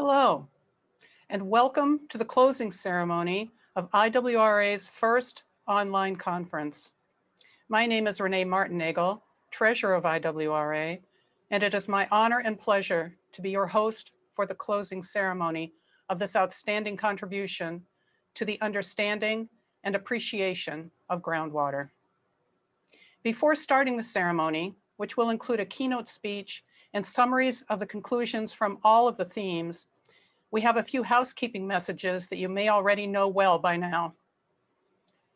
Hello, and welcome to the closing ceremony of IWRA's first online conference. My name is Renée Martin-Nagle, Treasurer of IWRA, and it is my honor and pleasure to be your host for the closing ceremony of this outstanding contribution to the understanding and appreciation of groundwater. Before starting the ceremony, which will include a keynote speech and summaries of the conclusions from all of the themes, we have a few housekeeping messages that you may already know well by now.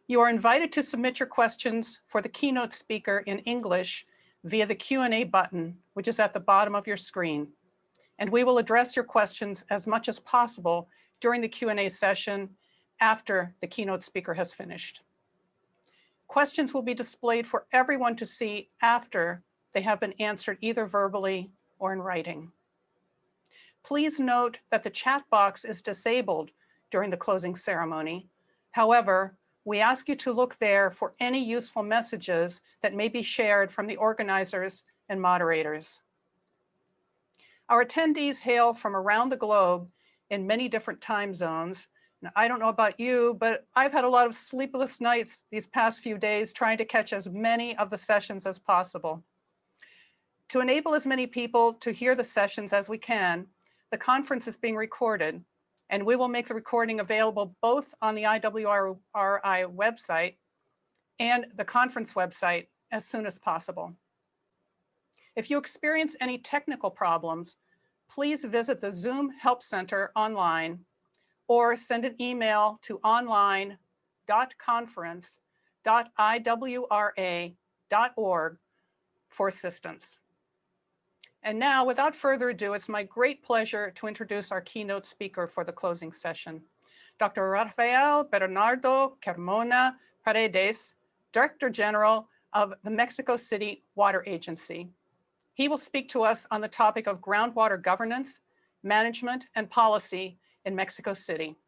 You are invited to submit your questions for the keynote speaker in English via the Q&A button, which is at the bottom of your screen. And we will address your questions as much as possible during the Q&A session after the keynote speaker has finished. Questions will be displayed for everyone to see after they have been answered either verbally or in writing. Please note that the chat box is disabled during the closing ceremony. However, we ask you to look there for any useful messages that may be shared from the organizers and moderators. Our attendees hail from around the globe in many different time zones. Now, I don't know about you, but I've had a lot of sleepless nights these past few days trying to catch as many of the sessions as possible. To enable as many people to hear the sessions as we can, the conference is being recorded, and we will make the recording available both on the IWRA website and the conference website as soon as possible. If you experience any technical problems, please visit the Zoom Help Center online or send an email to online.conference.iwra.org for assistance. And now, without further ado, it's my great pleasure to introduce our keynote speaker for the closing session, Dr. Rafael Bernardo Carmona Paredes, Director General of the Mexico City Water Agency. He will speak to us on the topic of groundwater governance, management, and policy in Mexico City.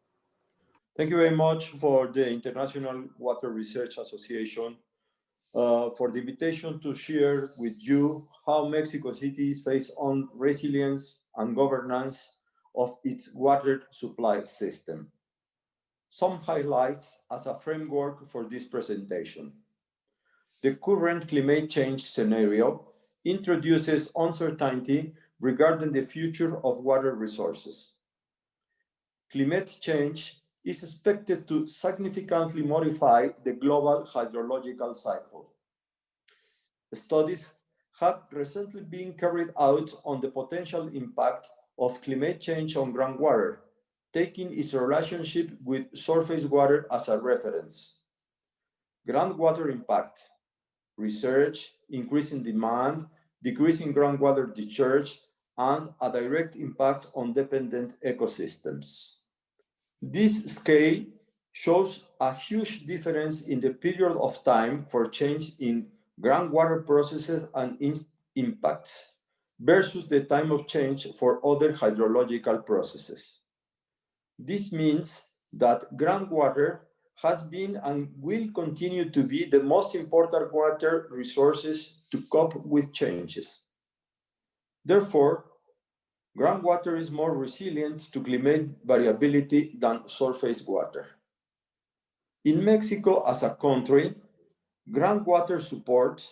Thank you very much for the International Water Research Association for the invitation to share with you how Mexico City faces on resilience and governance of its water supply system. Some highlights as a framework for this presentation. The current climate change scenario introduces uncertainty regarding the future of water resources. Climate change is expected to significantly modify the global hydrological cycle. Studies have recently been carried out on the potential impact of climate change on groundwater, taking its relationship with surface water as a reference. Groundwater impact, research, increasing demand, decreasing groundwater discharge, and a direct impact on dependent ecosystems. This scale shows a huge difference in the period of time for change in groundwater processes and impacts versus the time of change for other hydrological processes. This means that groundwater has been and will continue to be the most important water resources to cope with changes. Therefore, groundwater is more resilient to climate variability than surface water. In Mexico as a country, groundwater supports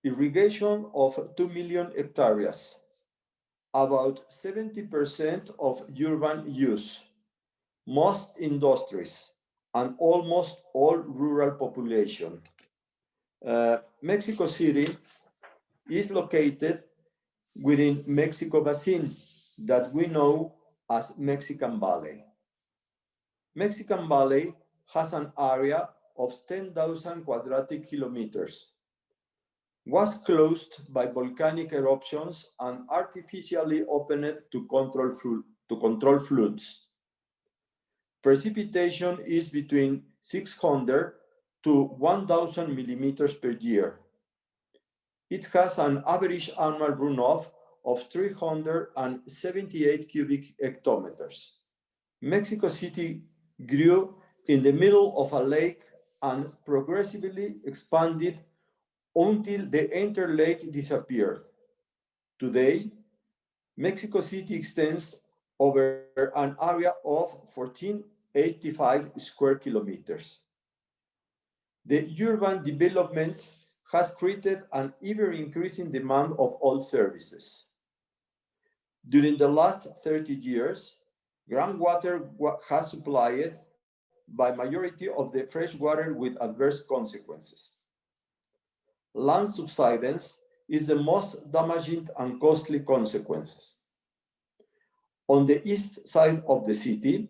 irrigation of 2 million hectares, about 70% of urban use, most industries, and almost all rural population. Mexico City is located within Mexico Basin that we know as Mexican Valley. Mexican Valley has an area of 10,000 quadratic kilometers, was closed by volcanic eruptions and artificially opened to control floods. Precipitation is between 600 to 1,000 millimeters per year. It has an average annual runoff of 378 cubic hectometers. Mexico City grew in the middle of a lake and progressively expanded until the entire lake disappeared. Today, Mexico City extends over an area of 1485 square kilometers. The urban development has created an ever-increasing demand of all services. During the last 30 years, groundwater has supplied by majority of the fresh water with adverse consequences. Land subsidence is the most damaging and costly consequences. On the east side of the city,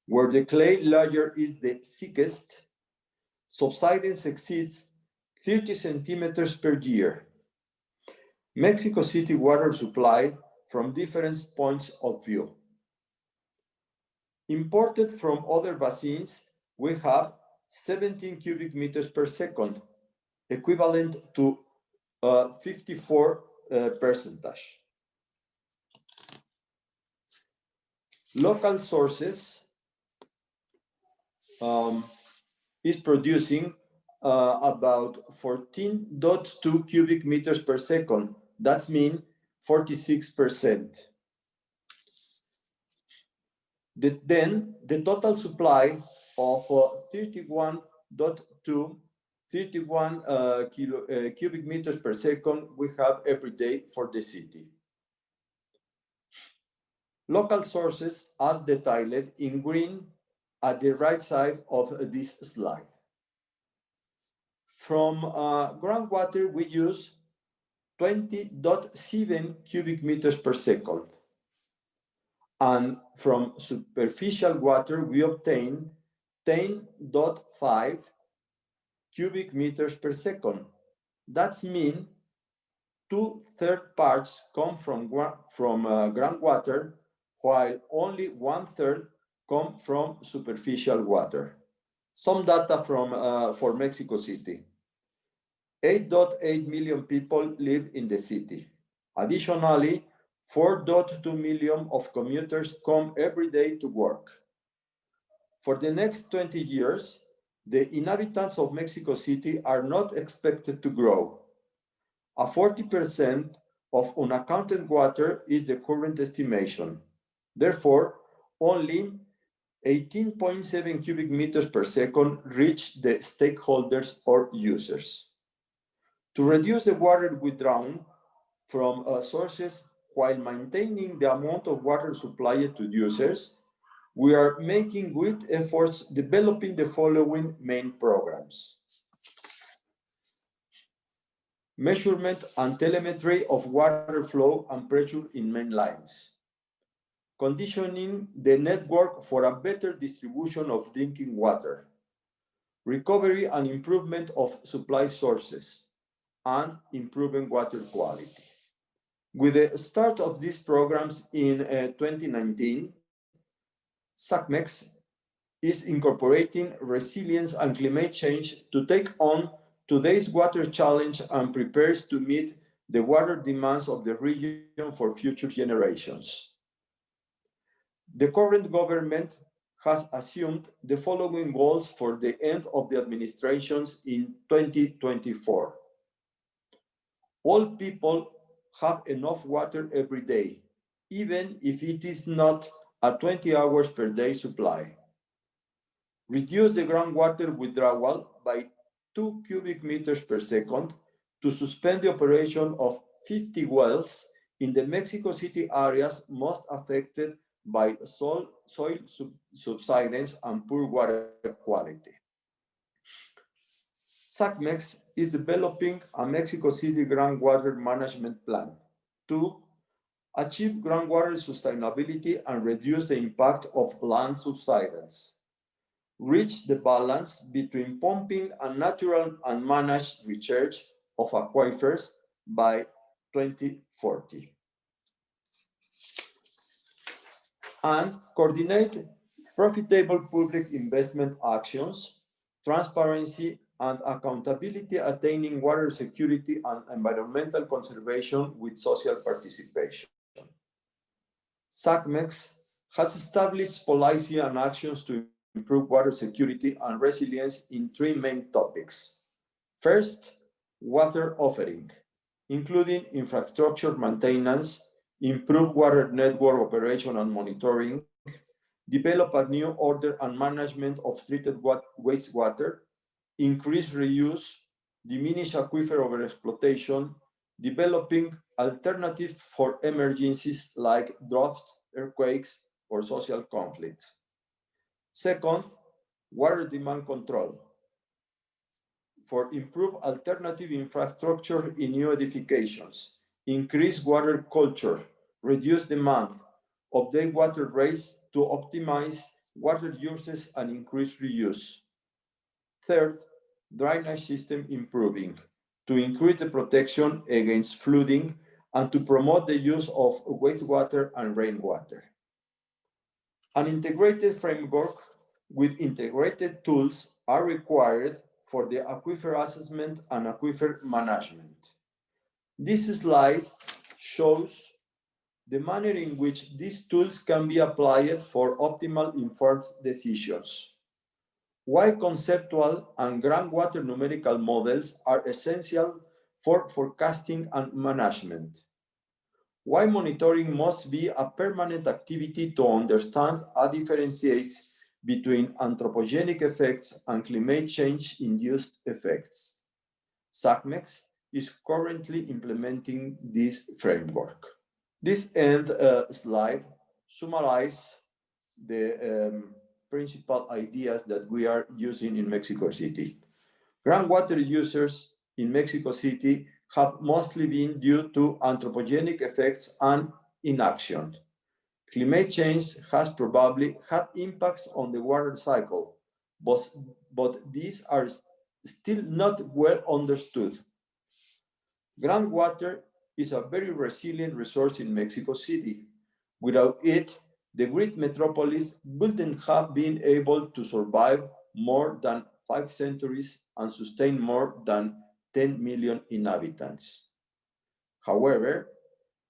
where the clay layer is the thickest, subsidence exceeds 30 centimeters per year. Mexico City water supply from different points of view. Imported from other basins, we have 17 cubic meters per second, equivalent to 54%. Local sources is producing about 14.2 cubic meters per second. That means 46%. Then the total supply of 31 cubic meters per second we have every day for the city. Local sources are detailed in green at the right side of this slide. From groundwater, we use 20.7 cubic meters per second. And from superficial water, we obtain 10.5 cubic meters per second. That means 2/3 parts come from groundwater, while only 1/3 come from superficial water. Some data for Mexico City. 8.8 million people live in the city. Additionally, 4.2 million of commuters come every day to work. For the next 20 years, the inhabitants of Mexico City are not expected to grow. 40% of unaccounted water is the current estimation. Therefore, only 18.7 cubic meters per second reach the stakeholders or users. To reduce the water withdrawn from sources while maintaining the amount of water supplied to users, we are making great efforts developing the following main programs. Measurement and telemetry of water flow and pressure in main lines. Conditioning the network for a better distribution of drinking water. Recovery and improvement of supply sources, and improving water quality. With the start of these programs in 2019, SACMEX is incorporating resilience and climate change to take on today's water challenge and prepares to meet the water demands of the region for future generations. The current government has assumed the following goals for the end of the administrations in 2024. All people have enough water every day, even if it is not a 20 hours per day supply. Reduce the groundwater withdrawal by 2 cubic meters per second to suspend the operation of 50 wells in the Mexico City areas most affected by soil subsidence and poor water quality. SACMEX is developing a Mexico City groundwater management plan to achieve groundwater sustainability and reduce the impact of land subsidence, reach the balance between pumping and natural and managed recharge of aquifers by 2040, and coordinate profitable public investment actions, transparency, and accountability attaining water security and environmental conservation with social participation. SACMEX has established policy and actions to improve water security and resilience in 3 main topics. First, water offering, including infrastructure maintenance, improve water network operation and monitoring, develop a new order and management of treated wastewater, increase reuse, diminish aquifer overexploitation, developing alternatives for emergencies like drought, earthquakes, or social conflicts. Second, water demand control. For improve alternative infrastructure in new edifications, increase water culture, reduce demand, update water rates to optimize water uses and increase reuse. Third, drainage system improving, to increase the protection against flooding and to promote the use of wastewater and rainwater. An integrated framework with integrated tools are required for the aquifer assessment and aquifer management. This slide shows the manner in which these tools can be applied for optimal informed decisions. Why conceptual and groundwater numerical models are essential for forecasting and management. Why monitoring must be a permanent activity to understand and differentiate between anthropogenic effects and climate change-induced effects. SACMEX is currently implementing this framework. This end slide summarizes the principal ideas that we are using in Mexico City. Groundwater users in Mexico City have mostly been due to anthropogenic effects and inaction. Climate change has probably had impacts on the water cycle, but these are still not well understood. Groundwater is a very resilient resource in Mexico City. Without it, the great metropolis wouldn't have been able to survive more than 5 centuries and sustain more than 10 million inhabitants. However,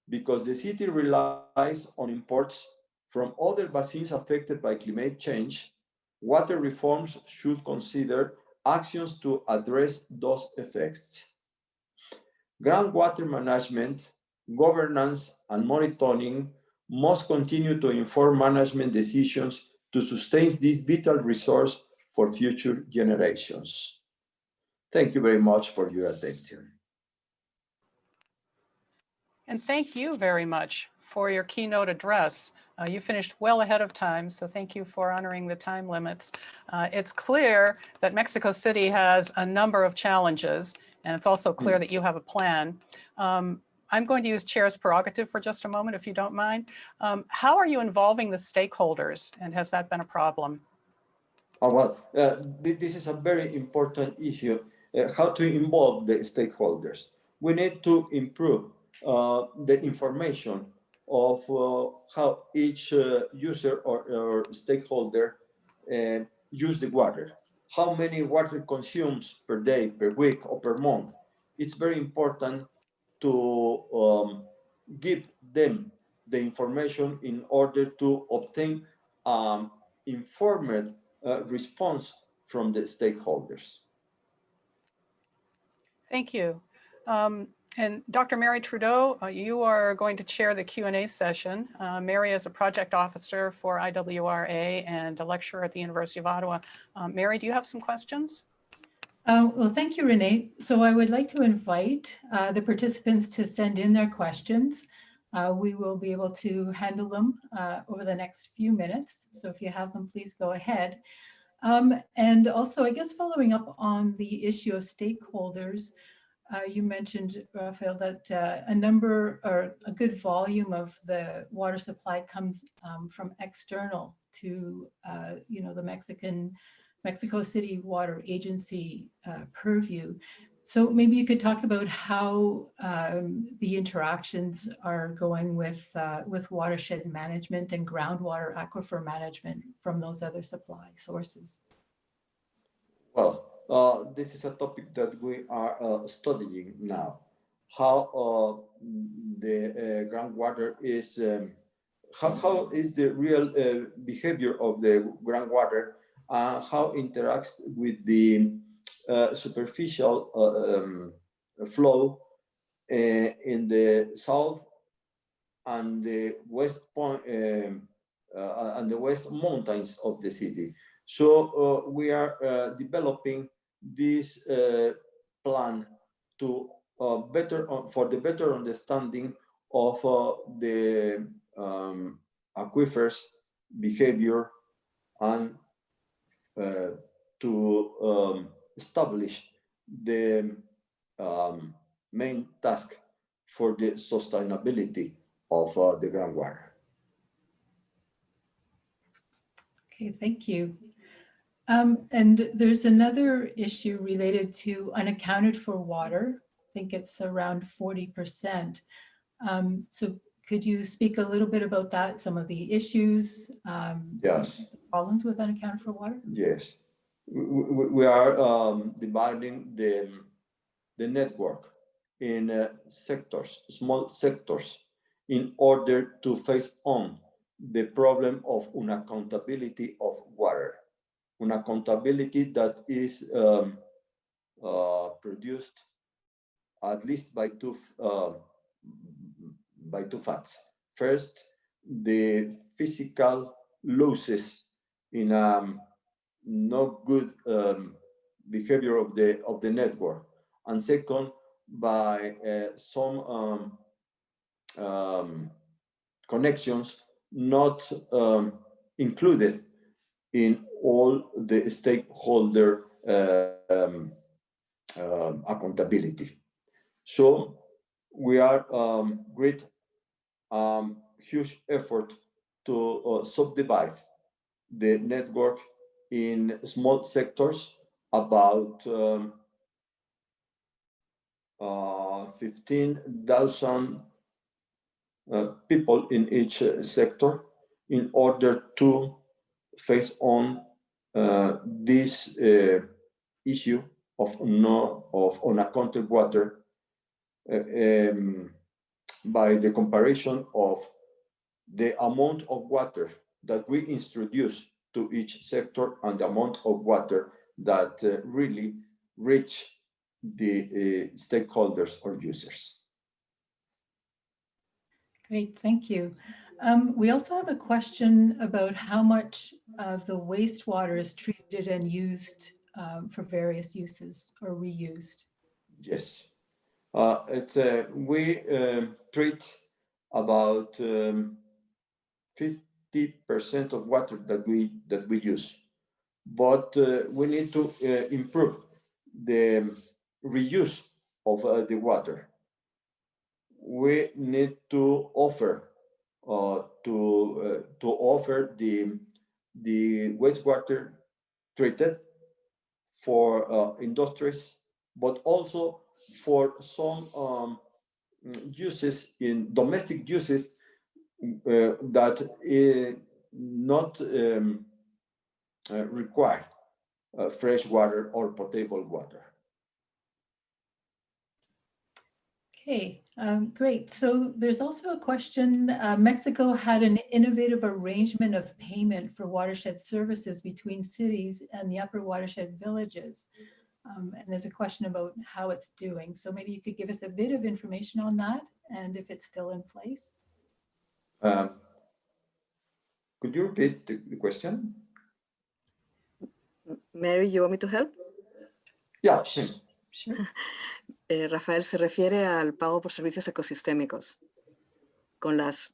because the city relies on imports from other basins affected by climate change, water reforms should consider actions to address those effects. Groundwater management, governance, and monitoring must continue to inform management decisions to sustain this vital resource for future generations. Thank you very much for your attention. And thank you very much for your keynote address. You finished well ahead of time, so thank you for honoring the time limits. It's clear that Mexico City has a number of challenges, and it's also clear that you have a plan. I'm going to use chair's prerogative for just a moment, if you don't mind. How are you involving the stakeholders, and has that been a problem? Oh, well, this is a very important issue, how to involve the stakeholders. We need to improve the information of how each user or stakeholder use the water. How many water consumes per day, per week, or per month. It's very important to give them the information in order to obtain informed response from the stakeholders. Thank you. And Dr. Mary Trudeau, you are going to chair the Q&A session. Mary is a project officer for IWRA and a lecturer at the University of Ottawa. Mary, do you have some questions? Well, thank you, Renee. So I would like to invite the participants to send in their questions. We will be able to handle them over the next few minutes. So if you have them, please go ahead. And also, I guess, following up on the issue of stakeholders, you mentioned, Rafael, that a number or a good volume of the water supply comes from external to, the Mexico City Water Agency purview. So maybe you could talk about how the interactions are going with watershed management and groundwater aquifer management from those other supply sources. Well, this is a topic that we are studying now. How the groundwater is, how is the real behavior of the groundwater, how interacts with the superficial flow in the south and the west point and the west mountains of the city. So we are developing this plan to for the better understanding of the aquifers behavior and to establish the main task for the sustainability of the groundwater. Okay, thank you. And there's another issue related to unaccounted for water. I think it's around 40%. So could you speak a little bit about that, some of the issues, Yes. the problems with unaccounted for water? Yes. We are dividing the network in sectors, small sectors, in order to face on the problem of unaccountability of water. Unaccountability that is produced at least by two facts. First, the physical losses in not good behavior of the network, and second, by some connections not included in all the stakeholder accountability. So we are great huge effort to subdivide the network in small sectors, about 15,000 people in each sector, in order to face on this issue of unaccounted water by the comparison of the amount of water that we introduce to each sector and the amount of water that really reach the stakeholders or users. Great, thank you. We also have a question about how much of the wastewater is treated and used for various uses or reused. Yes, we treat about 50% of water that we use, but we need to improve the reuse of the water. We need to offer the wastewater treated for industries, but also for some uses in domestic uses that not require fresh water or potable water. Okay, great. So there's also a question. Mexico had an innovative arrangement of payment for watershed services between cities and the upper watershed villages. And there's a question about how it's doing. So maybe you could give us a bit of information on that and if it's still in place. Could you repeat the question? Mary, you want me to help? Yeah. Sure. Rafael se refiere al pago por servicios ecosistémicos con los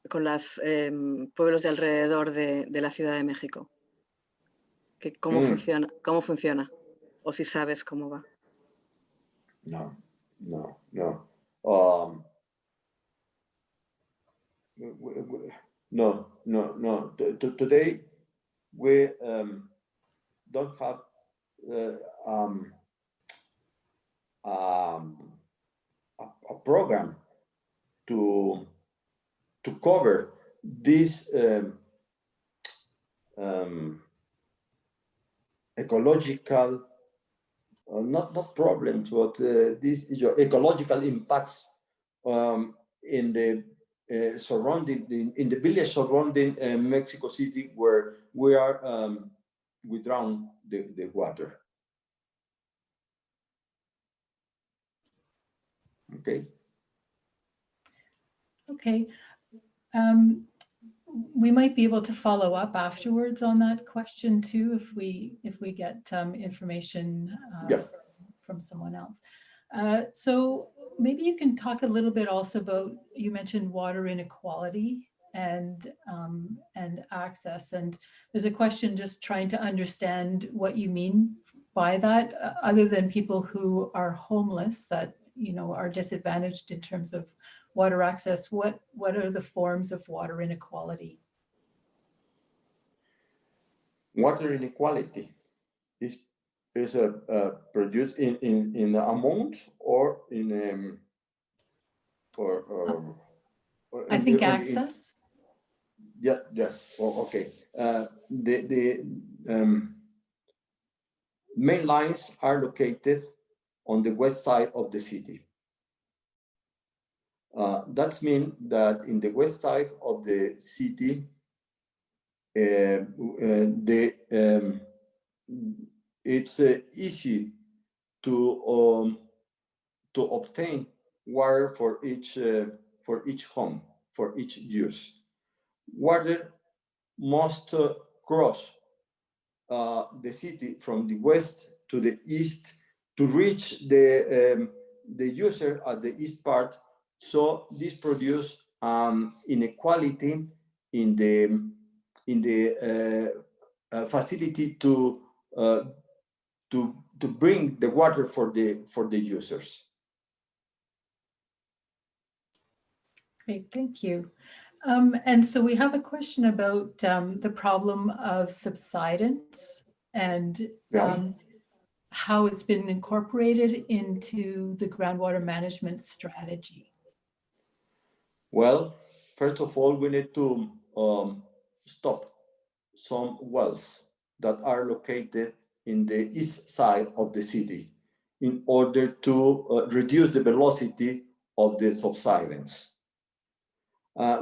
pueblos de alrededor de la Ciudad de México. ¿Cómo funciona? O si sabes cómo va. No. No. Today we don't have a program to cover this ecological, not problems, but these ecological impacts in the surrounding, in the village surrounding Mexico City, where we are withdrawing the water. Okay. Okay. We might be able to follow up afterwards on that question too, if we get information Yeah. from someone else. So maybe you can talk a little bit also about, you mentioned water inequality and access, and there's a question just trying to understand what you mean by that, other than people who are homeless that are disadvantaged in terms of water access. What are the forms of water inequality? Water inequality is produced in amount or in or I think access. Yeah. Yes. Oh, okay. The main lines are located on the west side of the city. That means that in the west side of the city, it's easy to obtain water for each home, for each use. Water must cross the city from the west to the east to reach the user at the east part. So this produces inequality in the facility to bring the water for the users. Great, thank you. And so we have a question about the problem of subsidence and how it's been incorporated into the groundwater management strategy. Well, first of all, we need to stop some wells that are located in the east side of the city in order to reduce the velocity of the subsidence.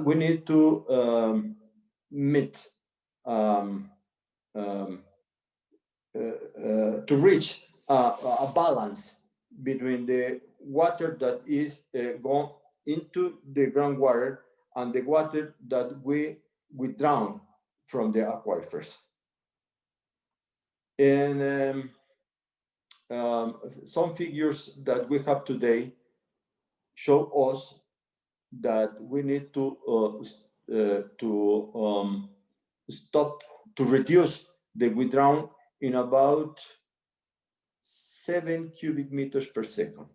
We need to meet to reach a balance between the water that is going into the groundwater and the water that we withdraw from the aquifers. And some figures that we have today show us that we need to stop, to reduce the withdrawal in about 7 cubic meters per second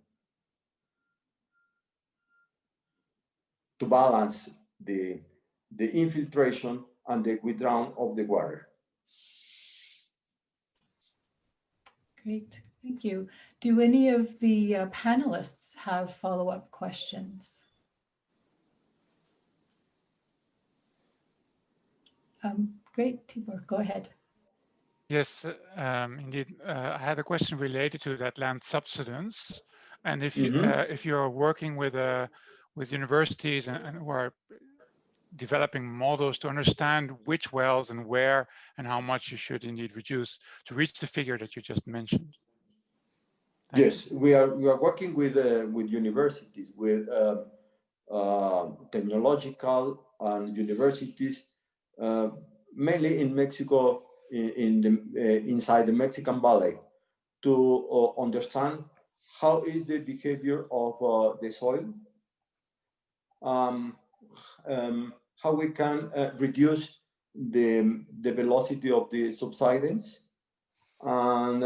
to balance the infiltration and the withdrawal of the water. Great, thank you. Do any of the panelists have follow-up questions? Great, Tibor, go ahead. Yes, indeed. I had a question related to that land subsidence, and if you are working with universities and who are developing models to understand which wells and where and how much you should indeed reduce to reach the figure that you just mentioned. Yes, we are working with universities, with technological and universities, mainly in Mexico, inside the Mexican Valley, to understand how is the behavior of the soil, how we can reduce the velocity of the subsidence, and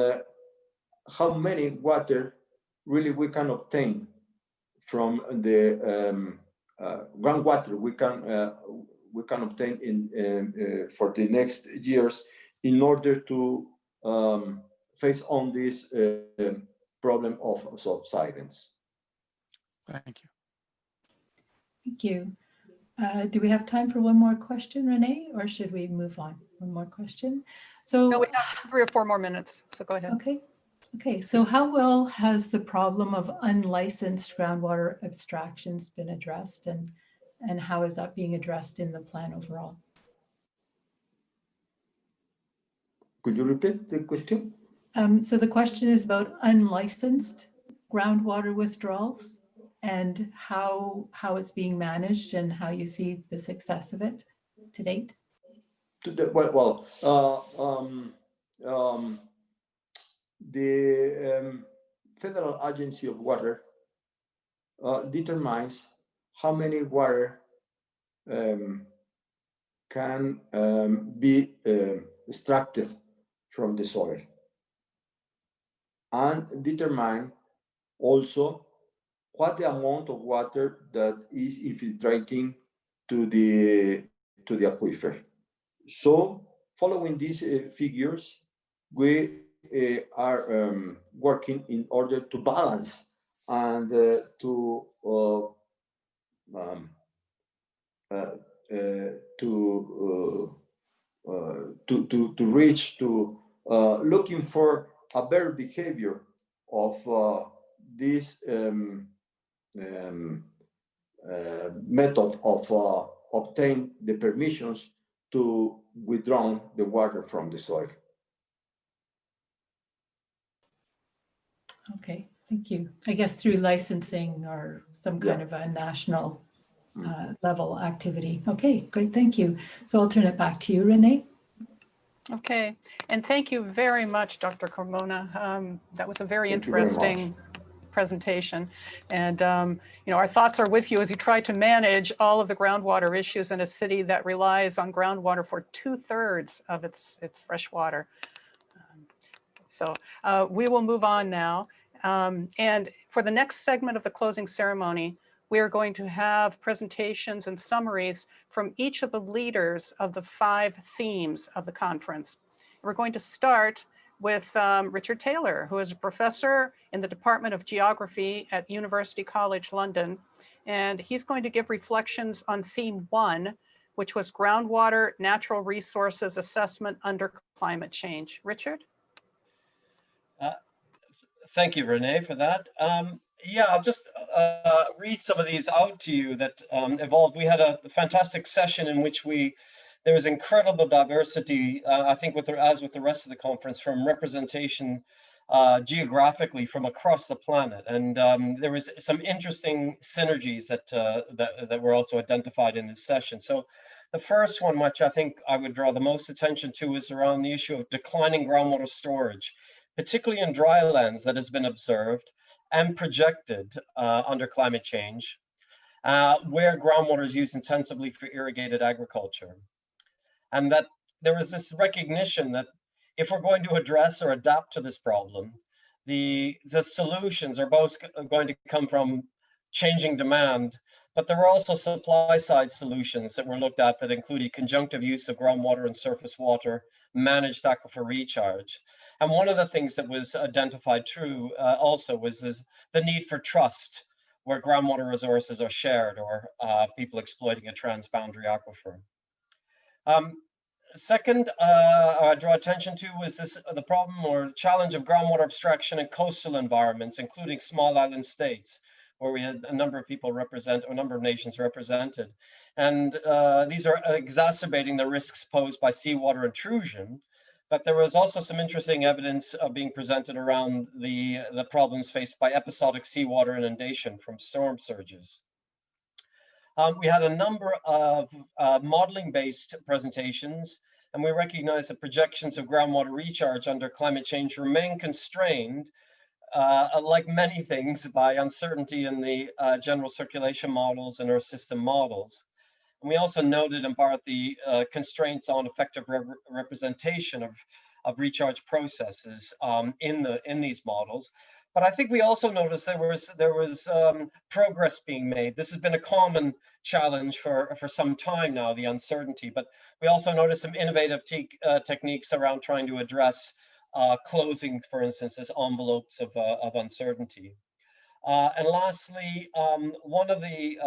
how many water really we can obtain from the groundwater we can obtain in for the next years in order to face on this problem of subsidence. Thank you. Thank you. Do we have time for one more question, Renee, or should we move on? One more question. So no, we have 3 or 4 more minutes, so go ahead. Okay, so how well has the problem of unlicensed groundwater abstractions been addressed, and how is that being addressed in the plan overall? Could you repeat the question? So the question is about unlicensed groundwater withdrawals and how it's being managed and how you see the success of it to date? The Federal Agency of Water determines how many water can be extracted from the soil, and determine also what the amount of water that is infiltrating to the aquifer. So, following these figures, we are working in order to balance and to reach to looking for a better behavior of this method of obtain the permissions to withdraw the water from the soil. Okay, thank you. I guess through licensing or some kind of a national level activity. Okay, great, thank you. So I'll turn it back to you, Renée. Okay, and thank you very much, Dr. Carmona. That was a very interesting presentation. And our thoughts are with you as you try to manage all of the groundwater issues in a city that relies on groundwater for 2/3 of its fresh water. So we will move on now. And for the next segment of the closing ceremony, we are going to have presentations and summaries from each of the leaders of the 5 themes of the conference. We're going to start with Richard Taylor, who is a professor in the Department of Geography at University College London. And he's going to give reflections on theme 1, which was groundwater natural resources assessment under climate change. Richard? Thank you, Renée, for that. Yeah, I'll just read some of these out to you that evolved. We had a fantastic session in which there was incredible diversity, I think, as with the rest of the conference, from representation geographically from across the planet. And there was some interesting synergies that were also identified in this session. So the first one, which I think I would draw the most attention to, is around the issue of declining groundwater storage, particularly in dry lands, that has been observed and projected under climate change, where groundwater is used intensively for irrigated agriculture. And that there is this recognition that if we're going to address or adapt to this problem, the solutions are both going to come from changing demand, but there are also supply side solutions that were looked at that included conjunctive use of groundwater and surface water, managed aquifer recharge. And one of the things that was identified also was the need for trust, where groundwater resources are shared or people exploiting a transboundary aquifer. Second, I draw attention to was the problem or challenge of groundwater abstraction in coastal environments, including small island states, where we had a number of people a number of nations represented. And these are exacerbating the risks posed by seawater intrusion. But there was also some interesting evidence being presented around the problems faced by episodic seawater inundation from storm surges. We had a number of modeling-based presentations, and we recognize that projections of groundwater recharge under climate change remain constrained, like many things, by uncertainty in the general circulation models and Earth system models. And we also noted in part the constraints on effective representation of recharge processes in these models. But I think we also noticed there was progress being made. This has been a common challenge for some time now, the uncertainty. But we also noticed some innovative techniques around trying to address closing, for instance, as envelopes of uncertainty. And lastly, one of a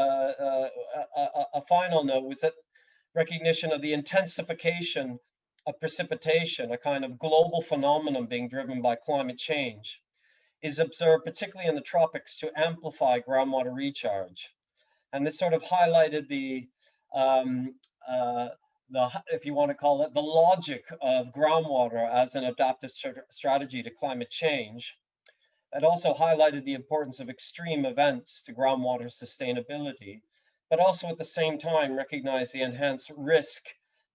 final note was that recognition of the intensification of precipitation, a kind of global phenomenon being driven by climate change, is observed particularly in the tropics to amplify groundwater recharge. And this sort of highlighted if you want to call it, the logic of groundwater as an adaptive strategy to climate change. It also highlighted the importance of extreme events to groundwater sustainability, but also at the same time recognize the enhanced risk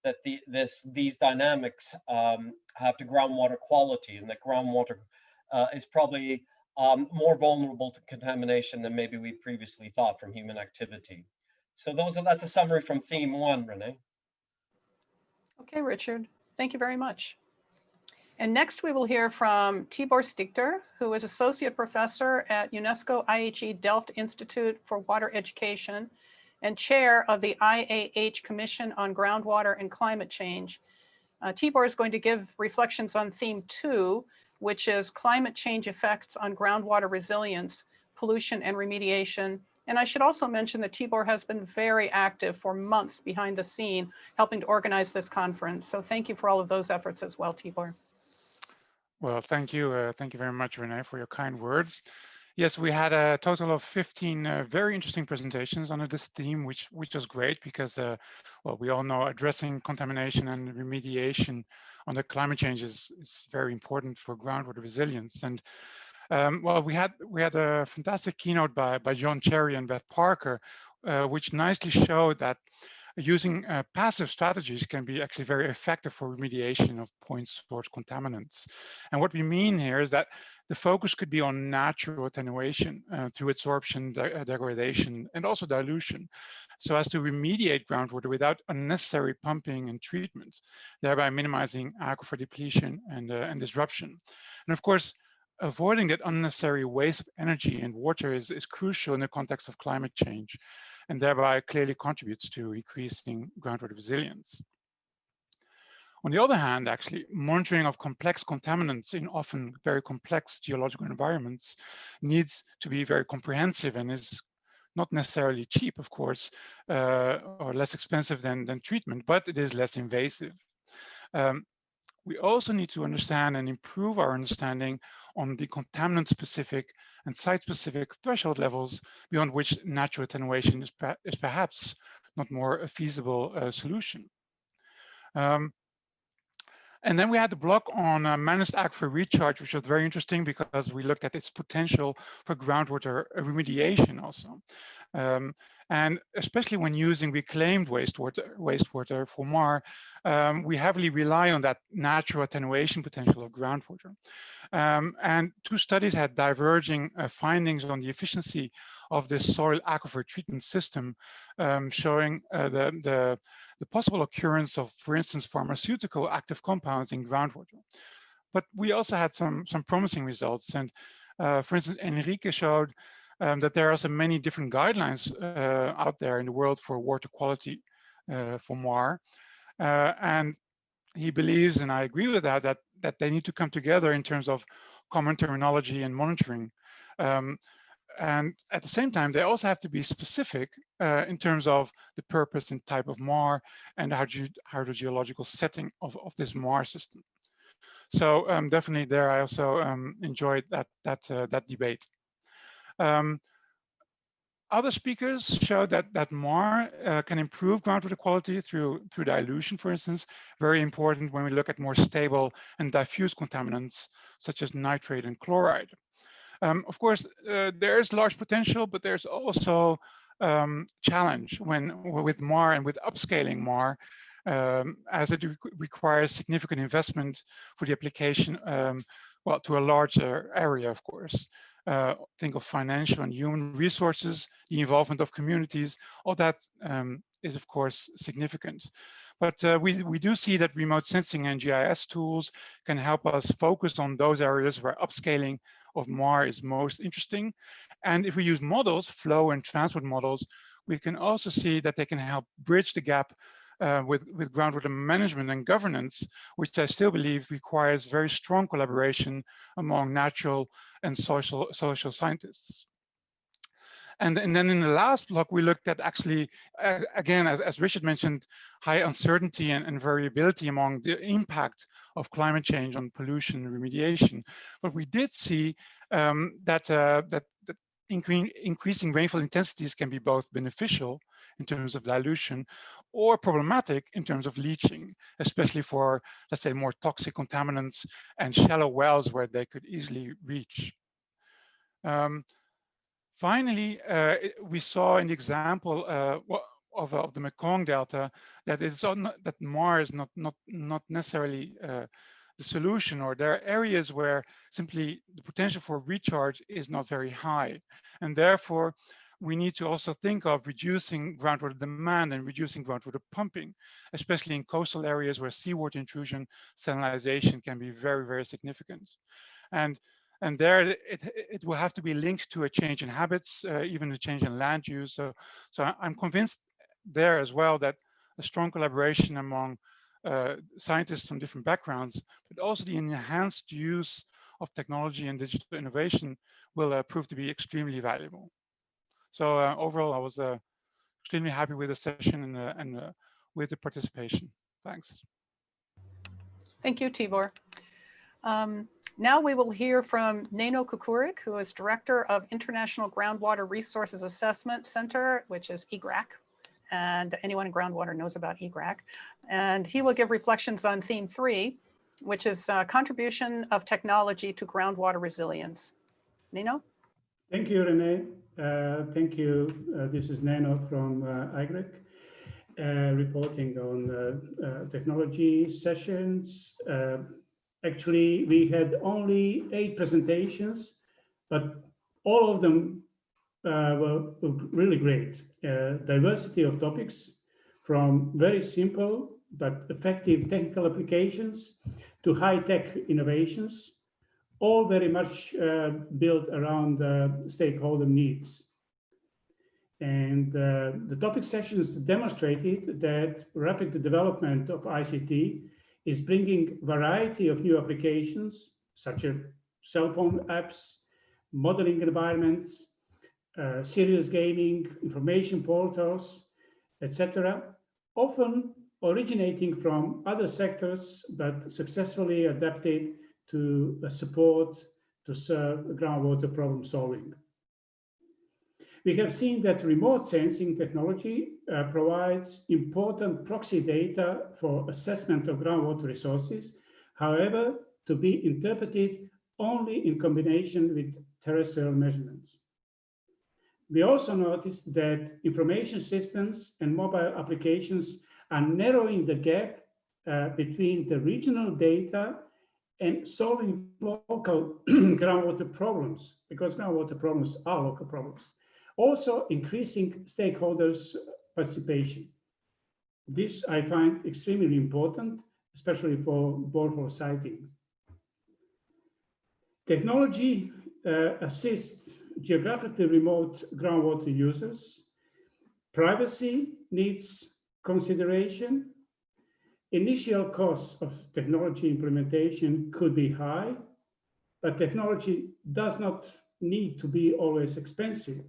that these dynamics have to groundwater quality, and that groundwater is probably more vulnerable to contamination than maybe we previously thought from human activity. So that's a summary from theme 1, Renee. Okay, Richard, thank you very much. And next we will hear from Tibor Stigter, who is Associate Professor at UNESCO IHE Delft Institute for Water Education and Chair of the IAH Commission on Groundwater and Climate Change. Tibor is going to give reflections on theme 2, which is climate change effects on groundwater resilience, pollution and remediation. And I should also mention that Tibor has been very active for months behind the scene, helping to organize this conference. So thank you for all of those efforts as well, Tibor. Well, thank you. Thank you very much, Renee, for your kind words. Yes, we had a total of 15 very interesting presentations under this theme, which was great because, well, we all know addressing contamination and remediation under climate change is very important for groundwater resilience. And well, we had a fantastic keynote by John Cherry and Beth Parker, which nicely showed that using passive strategies can be actually very effective for remediation of point source contaminants. And what we mean here is that the focus could be on natural attenuation through adsorption, degradation, and also dilution, so as to remediate groundwater without unnecessary pumping and treatment, thereby minimizing aquifer depletion and disruption. And of course, avoiding that unnecessary waste of energy and water is crucial in the context of climate change, and thereby clearly contributes to increasing groundwater resilience. On the other hand, actually, monitoring of complex contaminants in often very complex geological environments needs to be very comprehensive and is not necessarily cheap, of course, or less expensive than treatment, but it is less invasive. We also need to understand and improve our understanding on the contaminant-specific and site-specific threshold levels beyond which natural attenuation is perhaps not more a feasible solution. And then we had the block on managed aquifer recharge, which was very interesting because we looked at its potential for groundwater remediation also. And especially when using reclaimed wastewater for MAR, we heavily rely on that natural attenuation potential of groundwater. And two studies had diverging findings on the efficiency of this soil aquifer treatment system, showing the possible occurrence of, for instance, pharmaceutical active compounds in groundwater. But we also had some promising results. And for instance, Enrique showed that there are so many different guidelines out there in the world for water quality for MAR. And he believes, and I agree with that they need to come together in terms of common terminology and monitoring. And at the same time, they also have to be specific in terms of the purpose and type of MAR and the hydrogeological setting of this MAR system. So definitely there, I also enjoyed that debate. Other speakers showed that MAR can improve groundwater quality through dilution, for instance, very important when we look at more stable and diffuse contaminants such as nitrate and chloride. Of course, there is large potential, but there's also challenge with MAR and with upscaling MAR, as it requires significant investment for the application, well, to a larger area, of course. Think of financial and human resources, the involvement of communities, all that is of course significant. But we do see that remote sensing and GIS tools can help us focus on those areas where upscaling of MAR is most interesting. And if we use models, flow and transport models, we can also see that they can help bridge the gap with groundwater management and governance, which I still believe requires very strong collaboration among natural and social scientists. And then in the last block, we looked at actually, again, as Richard mentioned, high uncertainty and variability among the impact of climate change on pollution and remediation. But we did see that increasing rainfall intensities can be both beneficial in terms of dilution or problematic in terms of leaching, especially for, let's say, more toxic contaminants and shallow wells where they could easily reach. Finally, we saw an example of the Mekong Delta that it's not that Mars not necessarily the solution, or there are areas where simply the potential for recharge is not very high, and therefore we need to also think of reducing groundwater demand and reducing groundwater pumping, especially in coastal areas where seawater intrusion, salinization can be very, very significant. And there it will have to be linked to a change in habits, even a change in land use. So I'm convinced there as well that a strong collaboration among scientists from different backgrounds, but also the enhanced use of technology and digital innovation will prove to be extremely valuable. So overall, I was extremely happy with the session and with the participation. Thanks. Thank you, Tibor. Now we will hear from Neno Kukuric, who is Director of International Groundwater Resources Assessment Center, which is IGRAC. And anyone in groundwater knows about IGRAC. And he will give reflections on theme 3, which is contribution of technology to groundwater resilience. Neno? Thank you, Renee. Thank you. This is Neno from IGRAC, reporting on technology sessions. Actually, we had only 8 presentations, but all of them were really great. Diversity of topics, from very simple but effective technical applications to high-tech innovations, all very much built around stakeholder needs. And the topic sessions demonstrated that rapid development of ICT is bringing variety of new applications, such as cell phone apps, modeling environments, serious gaming, information portals, etc., often originating from other sectors, but successfully adapted to support to serve groundwater problem solving. We have seen that remote sensing technology provides important proxy data for assessment of groundwater resources, however, to be interpreted only in combination with terrestrial measurements. We also noticed that information systems and mobile applications are narrowing the gap between the regional data and solving local groundwater problems, because groundwater problems are local problems. Also increasing stakeholders' participation. This I find extremely important, especially for borehole siting. Technology assists geographically remote groundwater users. Privacy needs consideration. Initial costs of technology implementation could be high, but technology does not need to be always expensive.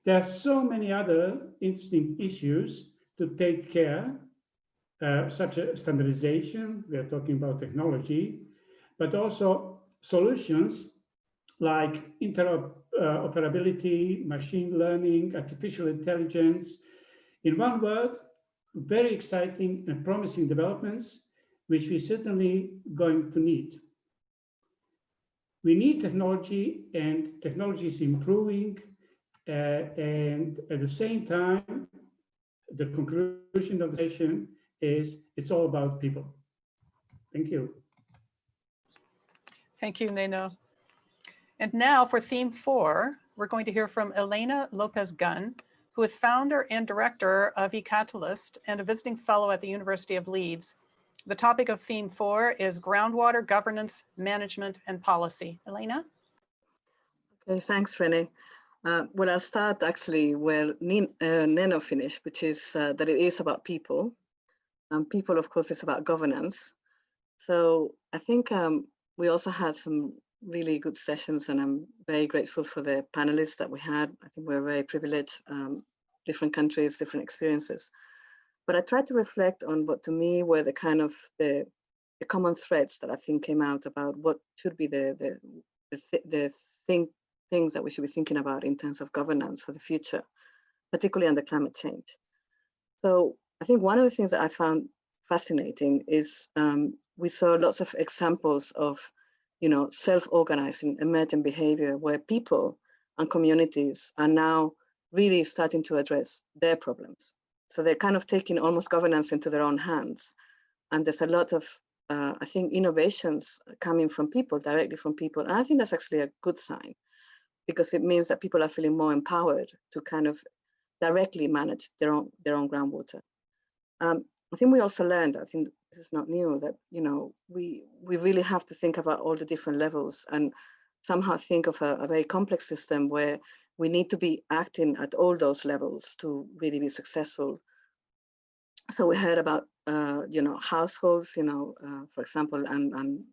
There are so many other interesting issues to take care, such as standardization, we are talking about technology, but also solutions like interoperability, machine learning, artificial intelligence. In one word, very exciting and promising developments, which we certainly going to need. We need technology, and technology is improving, and at the same time, the conclusion of the session is it's all about people. Thank you. Thank you, Neno. And now for theme 4, we're going to hear from Elena López Gunn, who is founder and director of eCatalyst and a visiting fellow at the University of Leeds. The topic of theme 4 is groundwater governance, management, and policy. Elena? Okay, thanks, Renee. Well, I'll start actually where Neno finished, which is that it is about people. People, of course, is about governance. So I think we also had some really good sessions, and I'm very grateful for the panelists that we had. I think we're very privileged, different countries, different experiences. But I tried to reflect on what to me were the kind of the common threads that I think came out about what should be the things that we should be thinking about in terms of governance for the future, particularly under climate change. So I think one of the things that I found fascinating is we saw lots of examples of self-organizing emergent behavior where people and communities are now really starting to address their problems. So they're kind of taking almost governance into their own hands. And there's a lot of, I think, innovations coming from people, directly from people. And I think that's actually a good sign, because it means that people are feeling more empowered to kind of directly manage their own groundwater. I think we also learned, I think this is not new, that we really have to think about all the different levels and somehow think of a very complex system where we need to be acting at all those levels to really be successful. So we heard about households, for example, and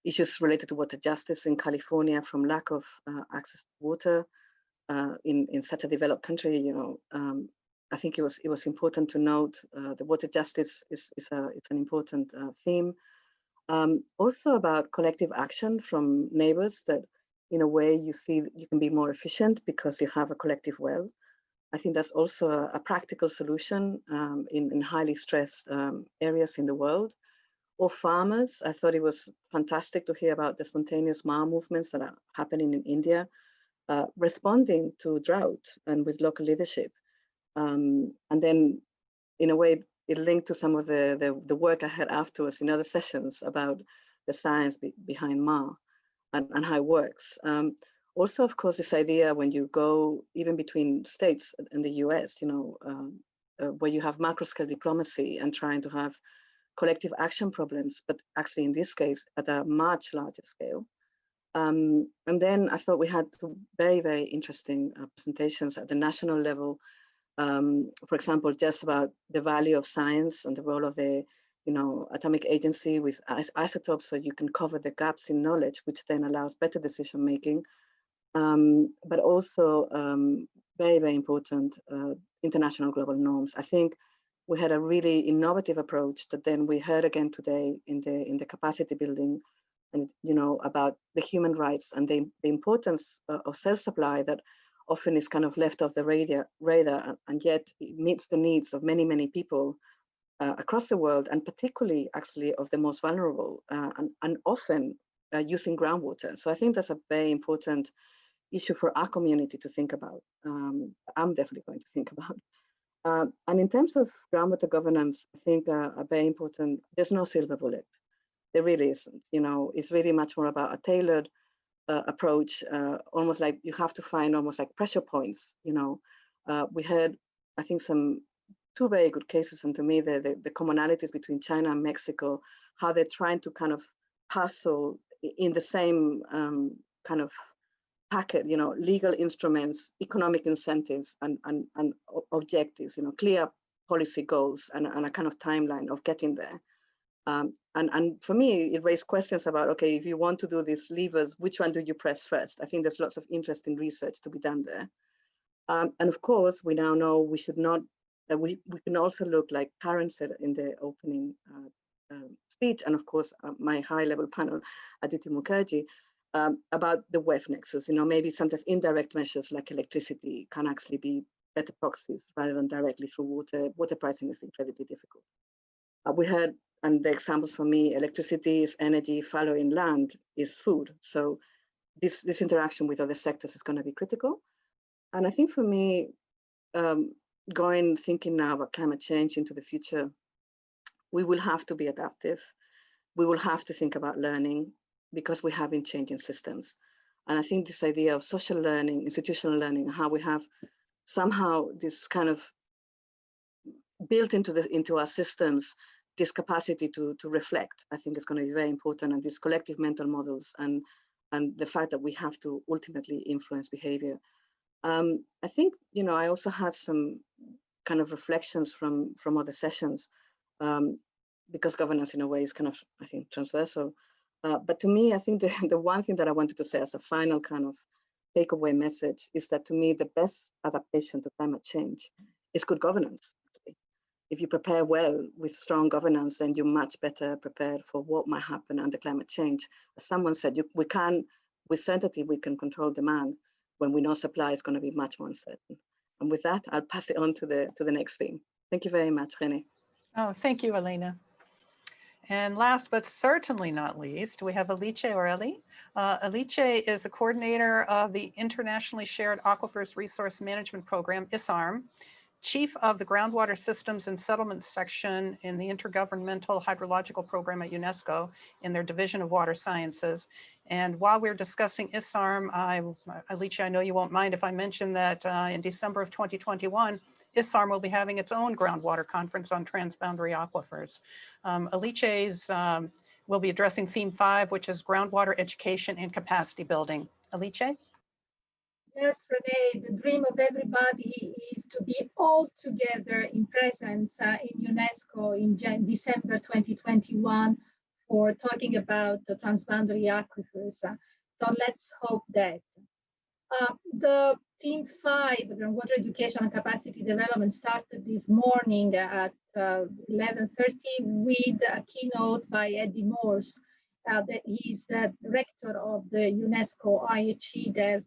issues related to water justice in California from lack of access to water in such a developed country. I think it was important to note the water justice is an important theme. Also about collective action from neighbors, that in a way you see you can be more efficient because you have a collective well. I think that's also a practical solution in highly stressed areas in the world. Or farmers, I thought it was fantastic to hear about the spontaneous Ma movements that are happening in India, responding to drought and with local leadership. And then in a way, it linked to some of the work I had afterwards in other sessions about the science behind Ma and how it works. Also, of course, this idea when you go even between states in the US, where you have macro scale diplomacy and trying to have collective action problems, but actually in this case at a much larger scale. And then I thought we had two very, very interesting presentations at the national level. For example, just about the value of science and the role of the atomic agency with isotopes, so you can cover the gaps in knowledge, which then allows better decision making. But also very, very important international global norms. I think we had a really innovative approach that then we heard again today in the capacity building, and about the human rights and the importance of self-supply that often is kind of left off the radar, and yet it meets the needs of many, many people across the world, and particularly actually of the most vulnerable, and often using groundwater. So I think that's a very important issue for our community to think about. I'm definitely going to think about. And in terms of groundwater governance, I think a very important, there's no silver bullet. There really isn't. It's really much more about a tailored approach, almost like you have to find almost like pressure points. We had, I think, two very good cases, and to me, the commonalities between China and Mexico, how they're trying to kind of hustle in the same kind of packet, legal instruments, economic incentives, and objectives, clear policy goals, and a kind of timeline of getting there. And for me, it raised questions about, okay, if you want to do these levers, which one do you press first? I think there's lots of interesting research to be done there. And of course, we now know we should not, we can also look, like Karen said in the opening speech, and of course, my high-level panel, Aditi Mukherjee, about the web nexus. Maybe sometimes indirect measures like electricity can actually be better proxies rather than directly through water. Water pricing is incredibly difficult. We heard, and the examples for me, electricity is energy, following land is food. So this interaction with other sectors is going to be critical. And I think for me, thinking now about climate change into the future, we will have to be adaptive. We will have to think about learning, because we have been changing systems. And I think this idea of social learning, institutional learning, how we have somehow this kind of built into our systems, this capacity to reflect, I think is going to be very important, and these collective mental models and the fact that we have to ultimately influence behavior. I think, I also had some kind of reflections from other sessions, because governance in a way is kind of, I think, transversal. But to me, I think the one thing that I wanted to say as a final kind of takeaway message is that to me, the best adaptation to climate change is good governance. If you prepare well with strong governance, then you're much better prepared for what might happen under climate change. As someone said, we can, with certainty, we can control demand when we know supply is going to be much more uncertain. And with that, I'll pass it on to the next theme. Thank you very much, Renée. Oh, thank you, Elena. And last but certainly not least, we have Alice Aureli. Alice is the coordinator of the Internationally Shared Aquifers Resource Management Program, ISARM, chief of the Groundwater Systems and Settlements section in the Intergovernmental Hydrological Program at UNESCO in their Division of Water Sciences. And while we're discussing ISARM, Alice, I know you won't mind if I mention that in December of 2021, ISARM will be having its own groundwater conference on transboundary aquifers. Alice's will be addressing theme 5, which is groundwater education and capacity building. Alice? Yes, Renee, the dream of everybody is to be all together in presence in UNESCO in December 2021 for talking about the transboundary aquifers. So let's hope that. The Team 5, Groundwater Education and Capacity Development, started this morning at 11:30 with a keynote by Eddie Morse. That he's the director of the UNESCO IHE Dev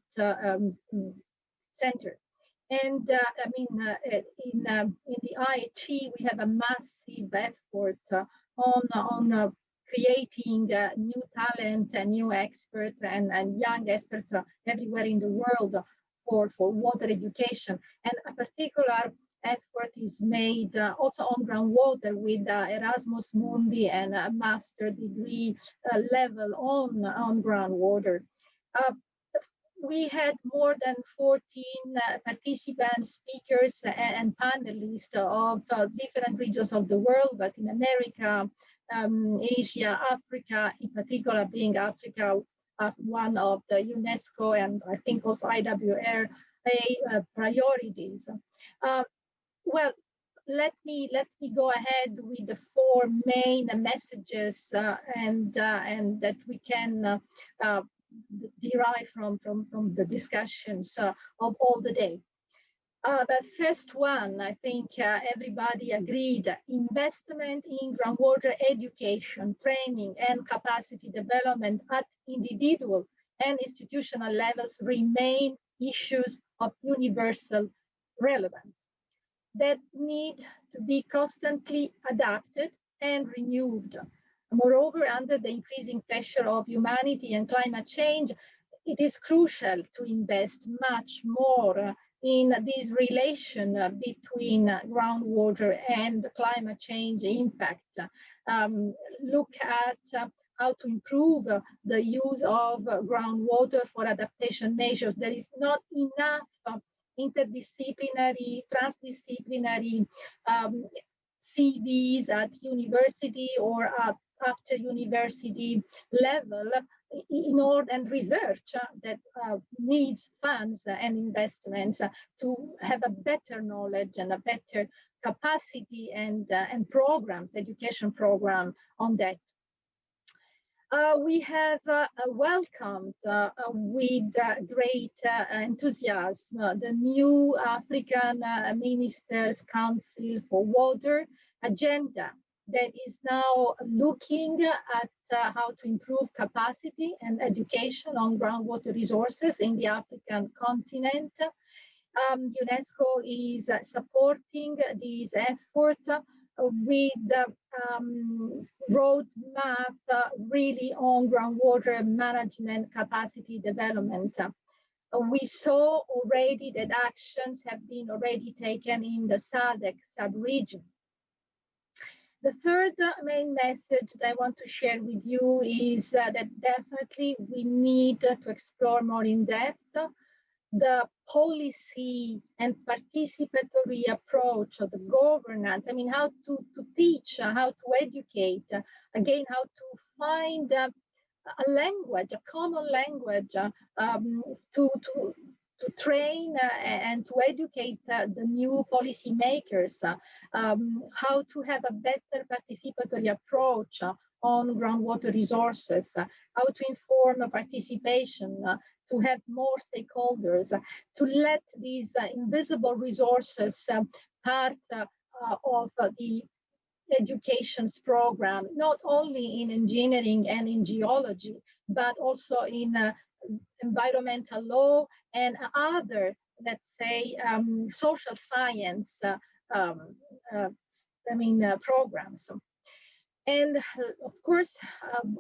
Center. And in the IHE, we have a massive effort on creating new talent and new experts and young experts everywhere in the world for water education. And a particular effort is made also on groundwater with Erasmus Mundi and a master degree level on groundwater. We had more than 14 participants, speakers, and panelists of different regions of the world, Latin America, Asia, Africa, in particular being Africa one of the UNESCO and I think also IWRA priorities. Well, let me go ahead with the 4 main messages and that we can derive from the discussions of all the day. The first one, I think everybody agreed, investment in groundwater education, training, and capacity development at individual and institutional levels remain issues of universal relevance that need to be constantly adapted and renewed. Moreover, under the increasing pressure of humanity and climate change, it is crucial to invest much more in this relation between groundwater and climate change impact. Look at how to improve the use of groundwater for adaptation measures. There is not enough interdisciplinary, transdisciplinary CVs at university or after university level in order and research that needs funds and investments to have a better knowledge and a better capacity and programs, education program on that. We have welcomed with great enthusiasm the new African Ministers' Council for Water agenda that is now looking at how to improve capacity and education on groundwater resources in the African continent. UNESCO is supporting this effort with roadmap really on groundwater management capacity development. We saw already that actions have been already taken in the SADC sub-region. The third main message that I want to share with you is that definitely we need to explore more in depth the policy and participatory approach of the governance. I mean, how to teach, how to educate, again, how to find a language, a common language to train and to educate the new policymakers, how to have a better participatory approach on groundwater resources, how to inform participation, to have more stakeholders, to let these invisible resources part of the education's program, not only in engineering and in geology, but also in environmental law and other, let's say, social science programs. And of course,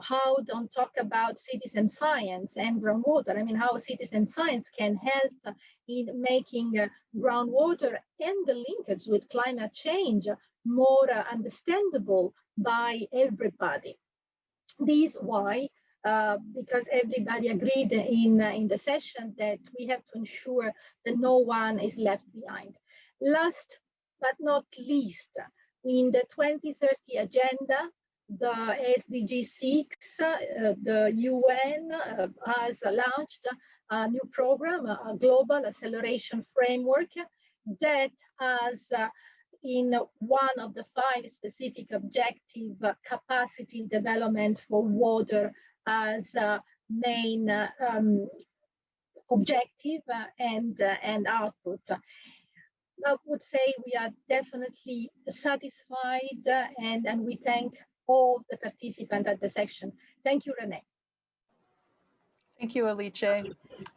how don't talk about citizen science and groundwater? I mean, how citizen science can help in making groundwater and the linkage with climate change more understandable by everybody. This is why, because everybody agreed in the session that we have to ensure that no one is left behind. Last but not least, in the 2030 agenda, the SDG 6, the UN has launched a new program, a global acceleration framework that has in one of the 5 specific objective capacity development for water as main objective and output. I would say we are definitely satisfied and we thank all the participants at the section. Thank you, Renée. Thank you, Alice.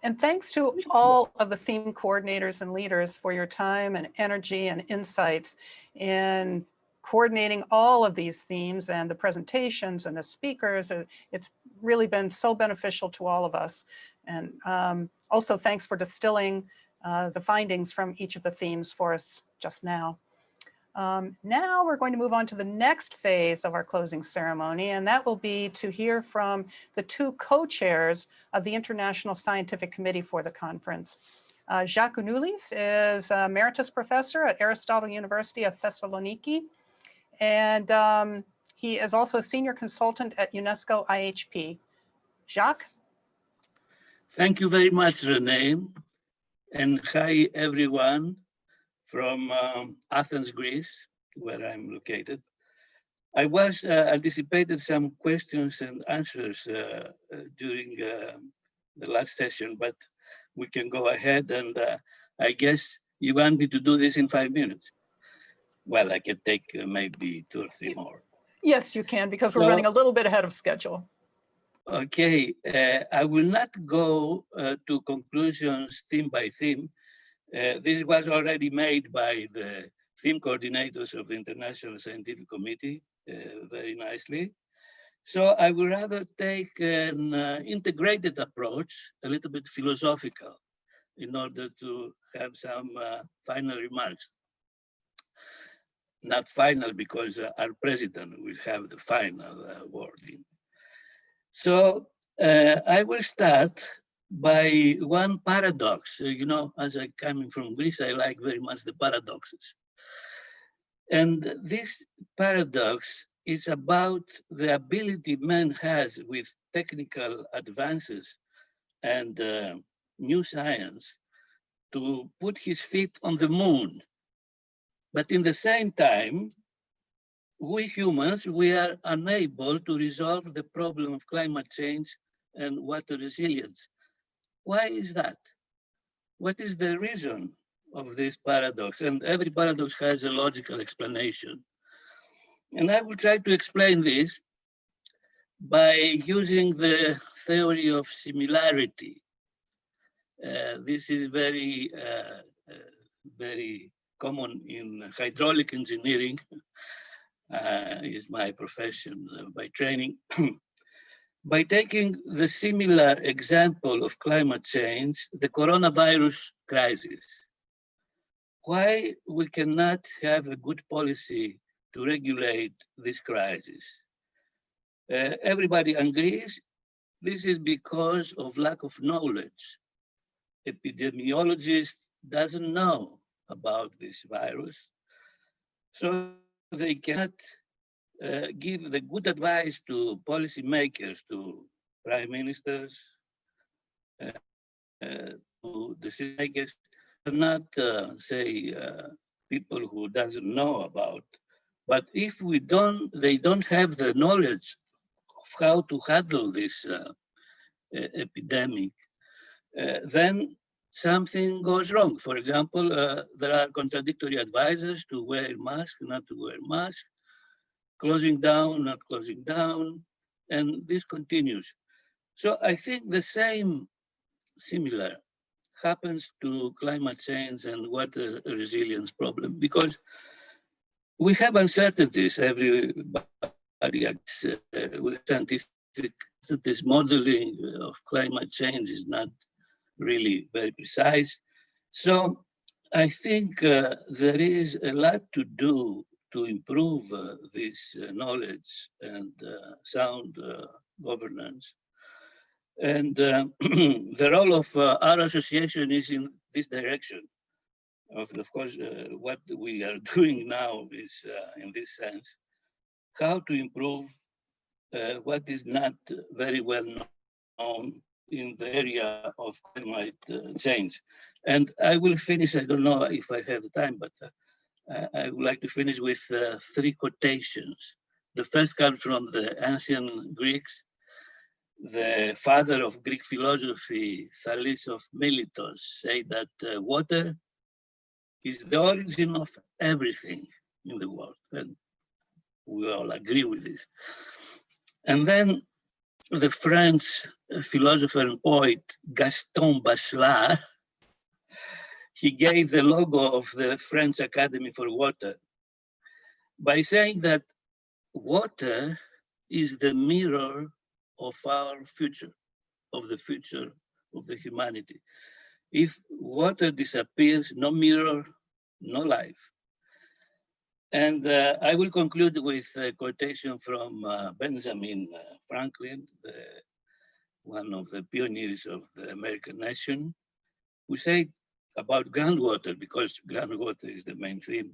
And thanks to all of the theme coordinators and leaders for your time and energy and insights in coordinating all of these themes and the presentations and the speakers. It's really been so beneficial to all of us. And also thanks for distilling the findings from each of the themes for us just now. Now we're going to move on to the next phase of our closing ceremony, and that will be to hear from the 2 co-chairs of the International Scientific Committee for the conference. Jacques Ganoulis is Emeritus Professor at Aristotle University of Thessaloniki, and he is also a Senior Consultant at UNESCO IHP. Jacques? Thank you very much, Renée, and hi everyone from Athens, Greece, where I'm located. I was anticipated some questions and answers during the last session, but we can go ahead, and I guess you want me to do this in 5 minutes. Well, I can take maybe 2 or 3 more. Yes, you can, because we're running a little bit ahead of schedule. Okay, I will not go to conclusions theme by theme. This was already made by the theme coordinators of the International Scientific Committee very nicely. So I would rather take an integrated approach, a little bit philosophical, in order to have some final remarks. Not final, because our president will have the final wording. So I will start by one paradox. You know, as I'm coming from Greece, I like very much the paradoxes. And this paradox is about the ability man has with technical advances and new science to put his feet on the moon. But in the same time, we humans, we are unable to resolve the problem of climate change and water resilience. Why is that? What is the reason of this paradox? And every paradox has a logical explanation. And I will try to explain this by using the theory of similarity. This is very common in hydraulic engineering. Is my profession by training. By taking the similar example of climate change, the coronavirus crisis, why we cannot have a good policy to regulate this crisis? Everybody agrees this is because of lack of knowledge. Epidemiologists doesn't know about this virus, so they cannot give the good advice to policymakers, to prime ministers, to decision makers, not say people who doesn't know about. But if they don't have the knowledge of how to handle this epidemic, then something goes wrong. For example, there are contradictory advices to wear mask, not to wear mask, closing down, not closing down, and this continues. So I think the similar happens to climate change and water resilience problem, because we have uncertainties. Everybody with scientific, this modeling of climate change is not really very precise. So I think there is a lot to do to improve this knowledge and sound governance. And the role of our association is in this direction. Of course, what we are doing now is, in this sense, how to improve what is not very well known in the area of climate change. And I will finish, I don't know if I have time, but I would like to finish with 3 quotations. The first comes from the ancient Greeks. The father of Greek philosophy, Thales of Miletus, said that water is the origin of everything in the world. And we all agree with this. And then the French philosopher and poet Gaston Bachelard, he gave the logo of the French Academy for Water by saying that water is the mirror of our future, of the future of the humanity. If water disappears, no mirror, no life. And I will conclude with a quotation from Benjamin Franklin, one of the pioneers of the American nation, who said about groundwater, because groundwater is the main theme.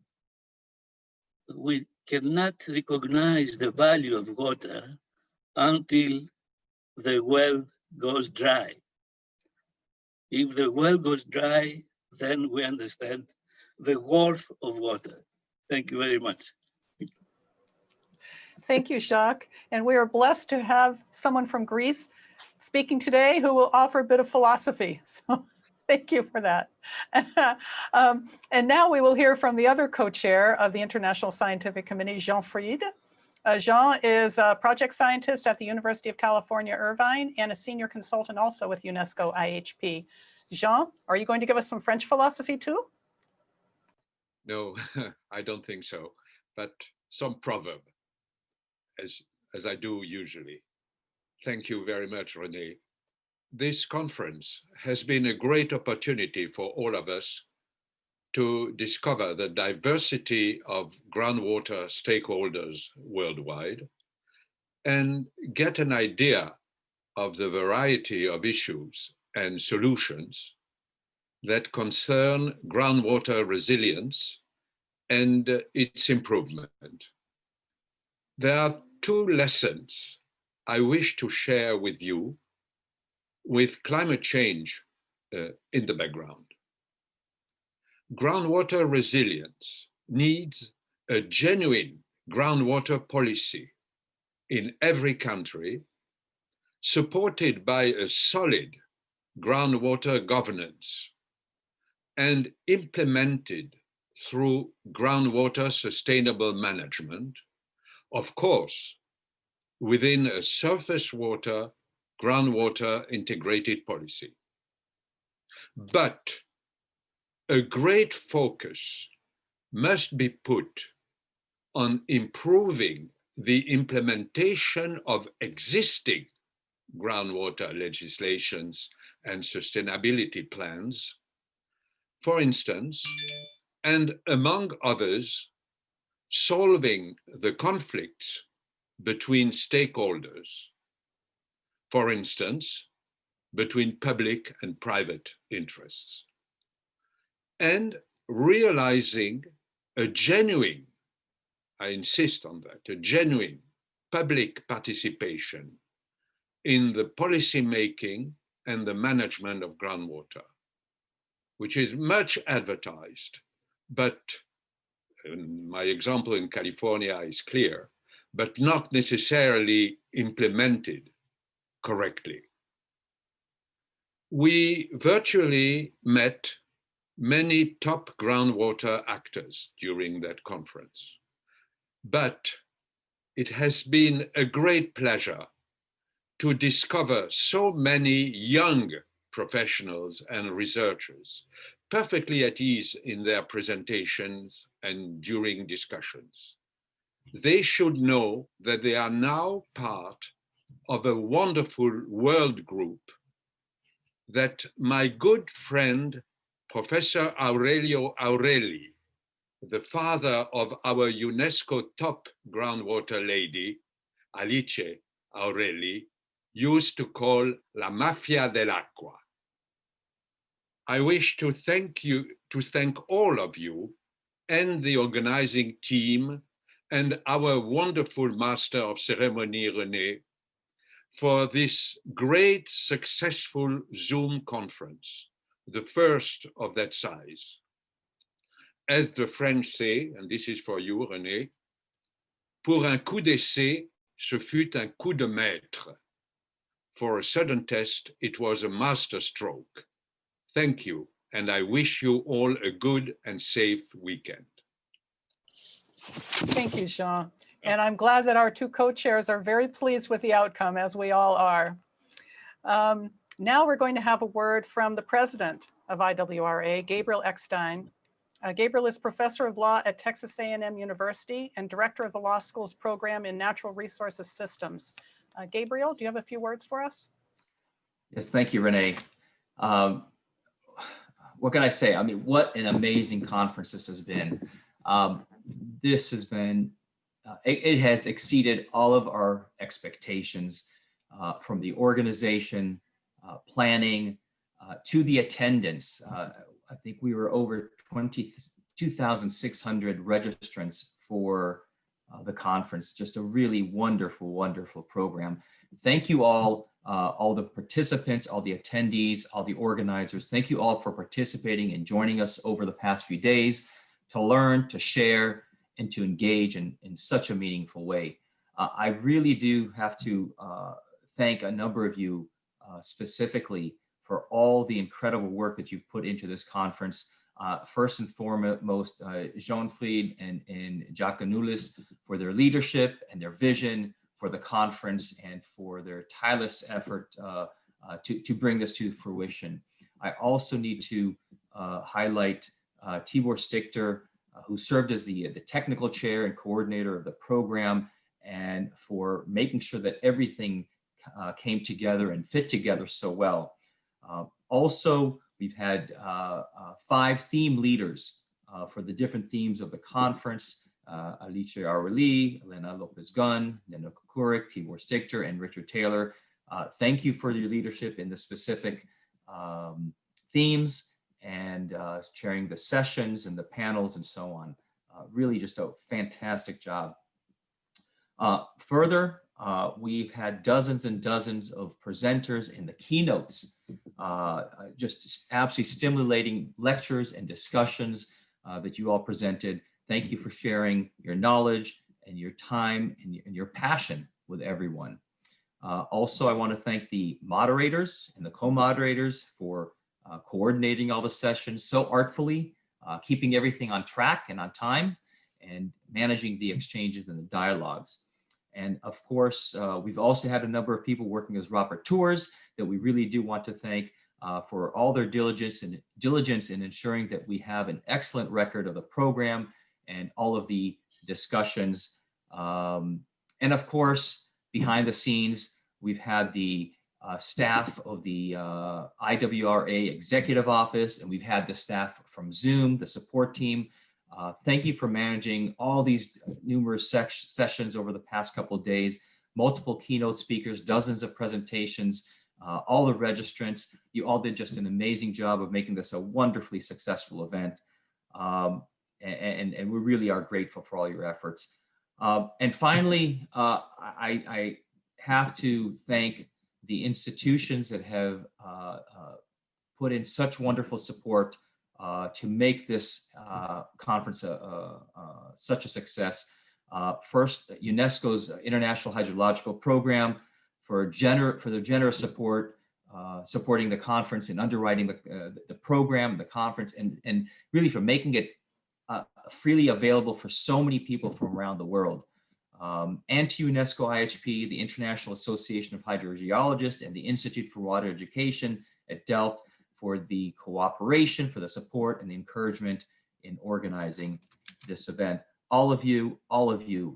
We cannot recognize the value of water until the well goes dry. If the well goes dry, then we understand the worth of water. Thank you very much. Thank you, Jacques. And we are blessed to have someone from Greece speaking today who will offer a bit of philosophy. So thank you for that. And now we will hear from the other co-chair of the International Scientific Committee, Jean Fried. Jean is a project scientist at the University of California, Irvine, and a senior consultant also with UNESCO IHP. Jean, are you going to give us some French philosophy too? No, I don't think so, but some proverb, as I do usually. Thank you very much, Renée. This conference has been a great opportunity for all of us to discover the diversity of groundwater stakeholders worldwide and get an idea of the variety of issues and solutions that concern groundwater resilience and its improvement. There are 2 lessons I wish to share with you with climate change in the background. Groundwater resilience needs a genuine groundwater policy in every country, supported by a solid groundwater governance and implemented through groundwater sustainable management, of course, within a surface water, groundwater integrated policy. But a great focus must be put on improving the implementation of existing groundwater legislations and sustainability plans, for instance, and among others, solving the conflicts between stakeholders, for instance, between public and private interests, and realizing a genuine, I insist on that, a genuine public participation in the policy making and the management of groundwater, which is much advertised, but my example in California is clear, but not necessarily implemented correctly. We virtually met many top groundwater actors during that conference, but it has been a great pleasure to discover so many young professionals and researchers perfectly at ease in their presentations and during discussions. they should know that they are now part of a wonderful world group that my good friend, Professor Aureli, the father of our UNESCO top groundwater lady, Alice Aureli, used to call la mafia dell'acqua. I wish to thank all of you and the organizing team and our wonderful master of ceremony, Renée, for this great successful Zoom conference, the first of that size. As the French say, and this is for you, Renée, pour un coup d'essai, ce fut un coup de maître. For a sudden test, it was a master stroke. Thank you, and I wish you all a good and safe weekend. Thank you, Jean. And I'm glad that our two co-chairs are very pleased with the outcome, as we all are. Now we're going to have a word from the president of IWRA, Gabriel Eckstein. Gabriel is professor of law at Texas A&M University and director of the law school's program in natural resources systems. Gabriel, do you have a few words for us? Yes, thank you, Renée. What can I say? I mean, what an amazing conference this has been. This has been, it has exceeded all of our expectations from the organization, planning, to the attendance. I think we were over 22,600 registrants for the conference. Just a really wonderful, wonderful program. Thank you all the participants, all the attendees, all the organizers. Thank you all for participating and joining us over the past few days to learn, to share, and to engage in such a meaningful way. I really do have to thank a number of you specifically for all the incredible work that you've put into this conference. First and foremost, Jean-Fried and Jacques Ganoulis for their leadership and their vision for the conference and for their tireless effort to bring this to fruition. I also need to highlight Tibor Stigter, who served as the technical chair and coordinator of the program, and for making sure that everything came together and fit together so well. Also, we've had 5 theme leaders for the different themes of the conference: Aureli, Elena, López, Gunn, Neno Kukuric, Tibor Stigter, and Richard Taylor. Thank you for your leadership in the specific themes and chairing the sessions and the panels and so on. Really just a fantastic job. Further, we've had dozens and dozens of presenters in the keynotes, just absolutely stimulating lectures and discussions that you all presented. Thank you for sharing your knowledge and your time and your passion with everyone. Also, I want to thank the moderators and the co-moderators for coordinating all the sessions so artfully, keeping everything on track and on time, and managing the exchanges and the dialogues. And of course, we've also had a number of people working as rapporteurs that we really do want to thank for all their diligence in ensuring that we have an excellent record of the program and all of the discussions. And of course, behind the scenes, we've had the staff of the IWRA Executive Office, and we've had the staff from Zoom, the support team. Thank you for managing all these numerous sessions over the past couple of days, multiple keynote speakers, dozens of presentations, all the registrants. You all did just an amazing job of making this a wonderfully successful event. And we really are grateful for all your efforts. And finally, I have to thank the institutions that have put in such wonderful support to make this conference such a success. First, UNESCO's International Hydrological Program for their generous support, supporting the conference and underwriting the program, the conference, and really for making it freely available for so many people from around the world. And to UNESCO IHP, the International Association of Hydrogeologists, and the Institute for Water Education at Delft for the cooperation, for the support, and the encouragement in organizing this event. all of you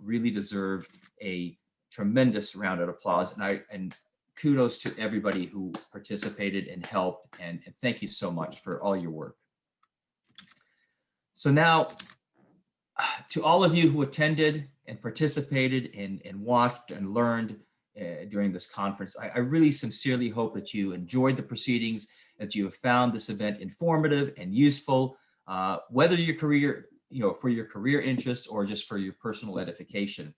really deserve a tremendous round of applause. And kudos to everybody who participated and helped. And thank you so much for all your work. So now, to all of you who attended and participated and watched and learned during this conference, I really sincerely hope that you enjoyed the proceedings, that you have found this event informative and useful, whether your career, for your career interest or just for your personal edification.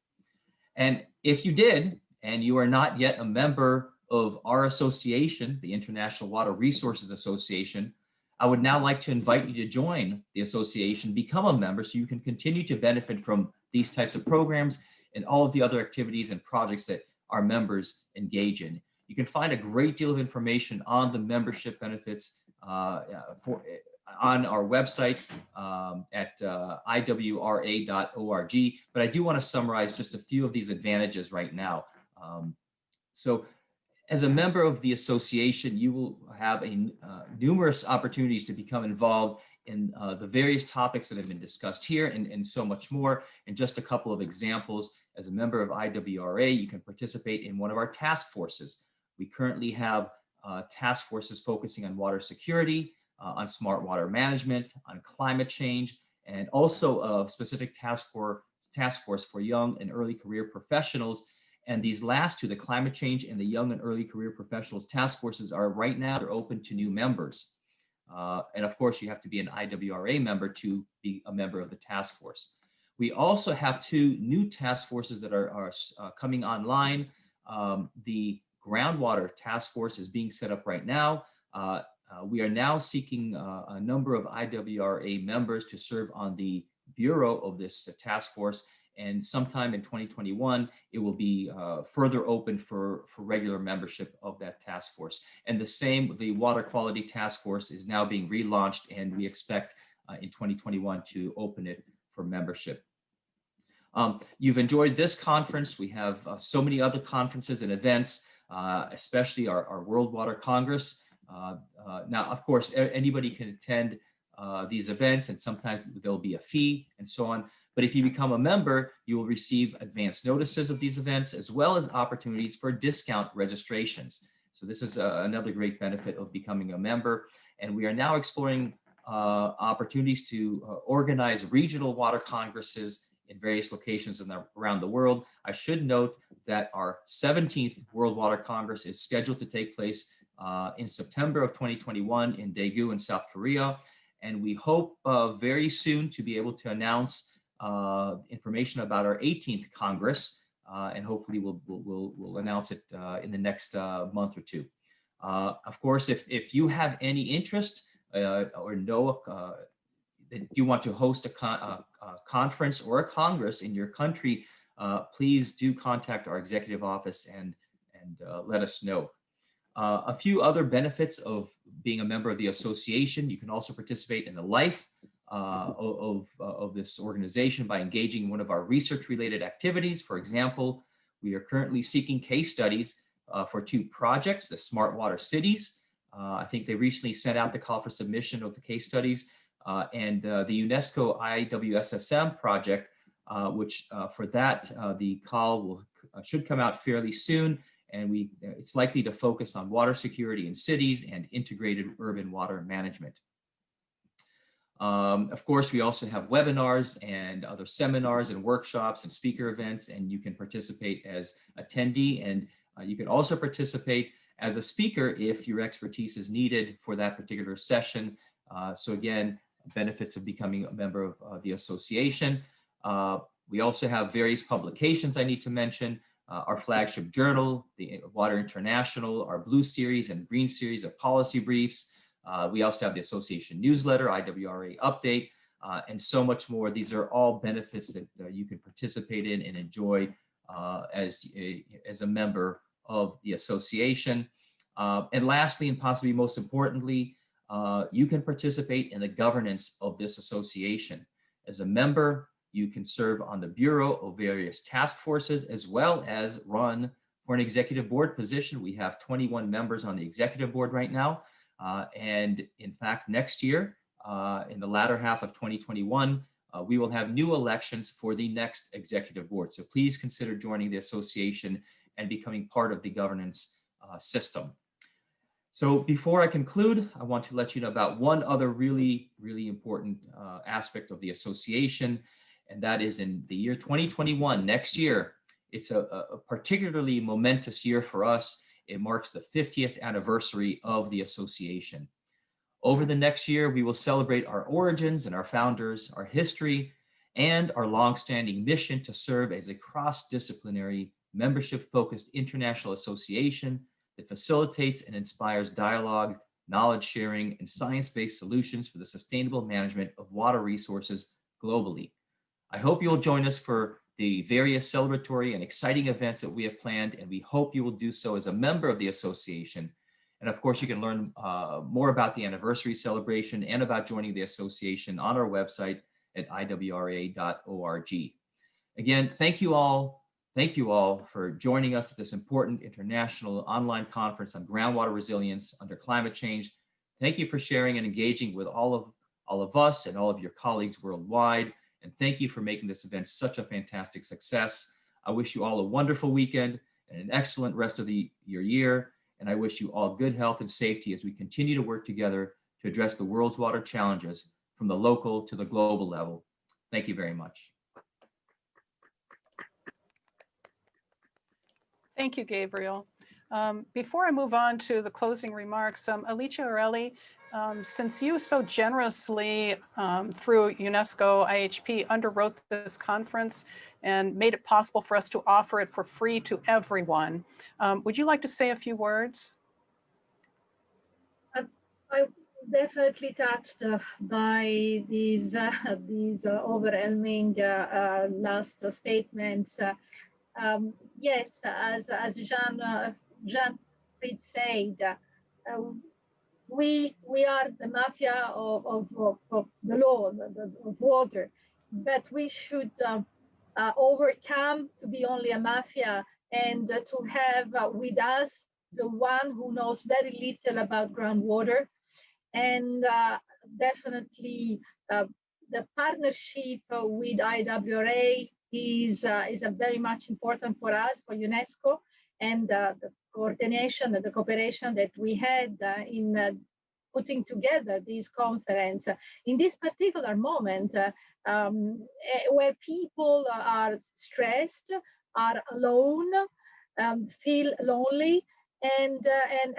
And if you did, and you are not yet a member of our association, the International Water Resources Association, I would now like to invite you to join the association, become a member so you can continue to benefit from these types of programs and all of the other activities and projects that our members engage in. You can find a great deal of information on the membership benefits on our website at IWRA.org. But I do want to summarize just a few of these advantages right now. So as a member of the association, you will have numerous opportunities to become involved in the various topics that have been discussed here and so much more. And just a couple of examples, as a member of IWRA, you can participate in one of our task forces. We currently have task forces focusing on water security, on smart water management, on climate change, and also a specific task force for young and early career professionals. And these last two, the climate change and the young and early career professionals task forces, are right now, they're open to new members. And of course, you have to be an IWRA member to be a member of the task force. We also have two new task forces that are coming online. The Groundwater task force is being set up right now. We are now seeking a number of IWRA members to serve on the bureau of this task force. And sometime in 2021, it will be further open for regular membership of that task force. And the same, the Water Quality Task Force is now being relaunched, and we expect in 2021 to open it for membership. You've enjoyed this conference. We have so many other conferences and events, especially our World Water Congress. Now, of course, anybody can attend these events, and sometimes there'll be a fee and so on. But if you become a member, you will receive advance notices of these events, as well as opportunities for discount registrations. So this is another great benefit of becoming a member. And we are now exploring opportunities to organize regional water congresses in various locations around the world. I should note that our 17th World Water Congress is scheduled to take place in September of 2021 in Daegu in South Korea. And we hope very soon to be able to announce information about our 18th Congress, and hopefully we'll announce it in the next month or two. Of course, if you have any interest or know that you want to host a conference or a congress in your country, please do contact our executive office and let us know. A few other benefits of being a member of the association: you can also participate in the life of this organization by engaging in one of our research-related activities. For example, we are currently seeking case studies for two projects, the Smart Water Cities. I think they recently sent out the call for submission of the case studies, and the UNESCO IWSSM project, which for that, the call should come out fairly soon. And it's likely to focus on water security in cities and integrated urban water management. Of course, we also have webinars and other seminars and workshops and speaker events, and you can participate as attendee, and you can also participate as a speaker if your expertise is needed for that particular session. So again, benefits of becoming a member of the association. We also have various publications I need to mention. Our flagship journal, the Water International, our Blue Series and Green Series of policy briefs. We also have the association newsletter, IWRA Update, and so much more. These are all benefits that you can participate in and enjoy as a member of the association. And lastly, and possibly most importantly, you can participate in the governance of this association. As a member, you can serve on the bureau of various task forces, as well as run for an executive board position. We have 21 members on the executive board right now. And in fact, next year, in the latter half of 2021, we will have new elections for the next executive board. So please consider joining the association and becoming part of the governance system. So before I conclude, I want to let you know about one other really important aspect of the association, and that is in the year 2021, next year. It's a particularly momentous year for us. It marks the 50th anniversary of the association. Over the next year, we will celebrate our origins and our founders, our history, and our longstanding mission to serve as a cross-disciplinary, membership-focused international association that facilitates and inspires dialogue, knowledge sharing, and science-based solutions for the sustainable management of water resources globally. I hope you'll join us for the various celebratory and exciting events that we have planned, and we hope you will do so as a member of the association. And of course, you can learn more about the anniversary celebration and about joining the association on our website at IWRA.org. Again, thank you all for joining us at this important international online conference on groundwater resilience under climate change. Thank you for sharing and engaging with all of us and all of your colleagues worldwide. And thank you for making this event such a fantastic success. I wish you all a wonderful weekend and an excellent rest of your year. And I wish you all good health and safety as we continue to work together to address the world's water challenges from the local to the global level. Thank you very much. Thank you, Gabriel. Before I move on to the closing remarks, Alicia Aureli, since you so generously through UNESCO IHP underwrote this conference and made it possible for us to offer it for free to everyone, would you like to say a few words? I definitely touched by these overwhelming last statements. Yes, as Jean Fried said, we are the mafia of the law, of water, but we should overcome to be only a mafia and to have with us the one who knows very little about groundwater. And definitely the partnership with IWRA is a very much important for us, for UNESCO, and the coordination and the cooperation that we had in putting together this conference in this particular moment where people are stressed, are alone, feel lonely, and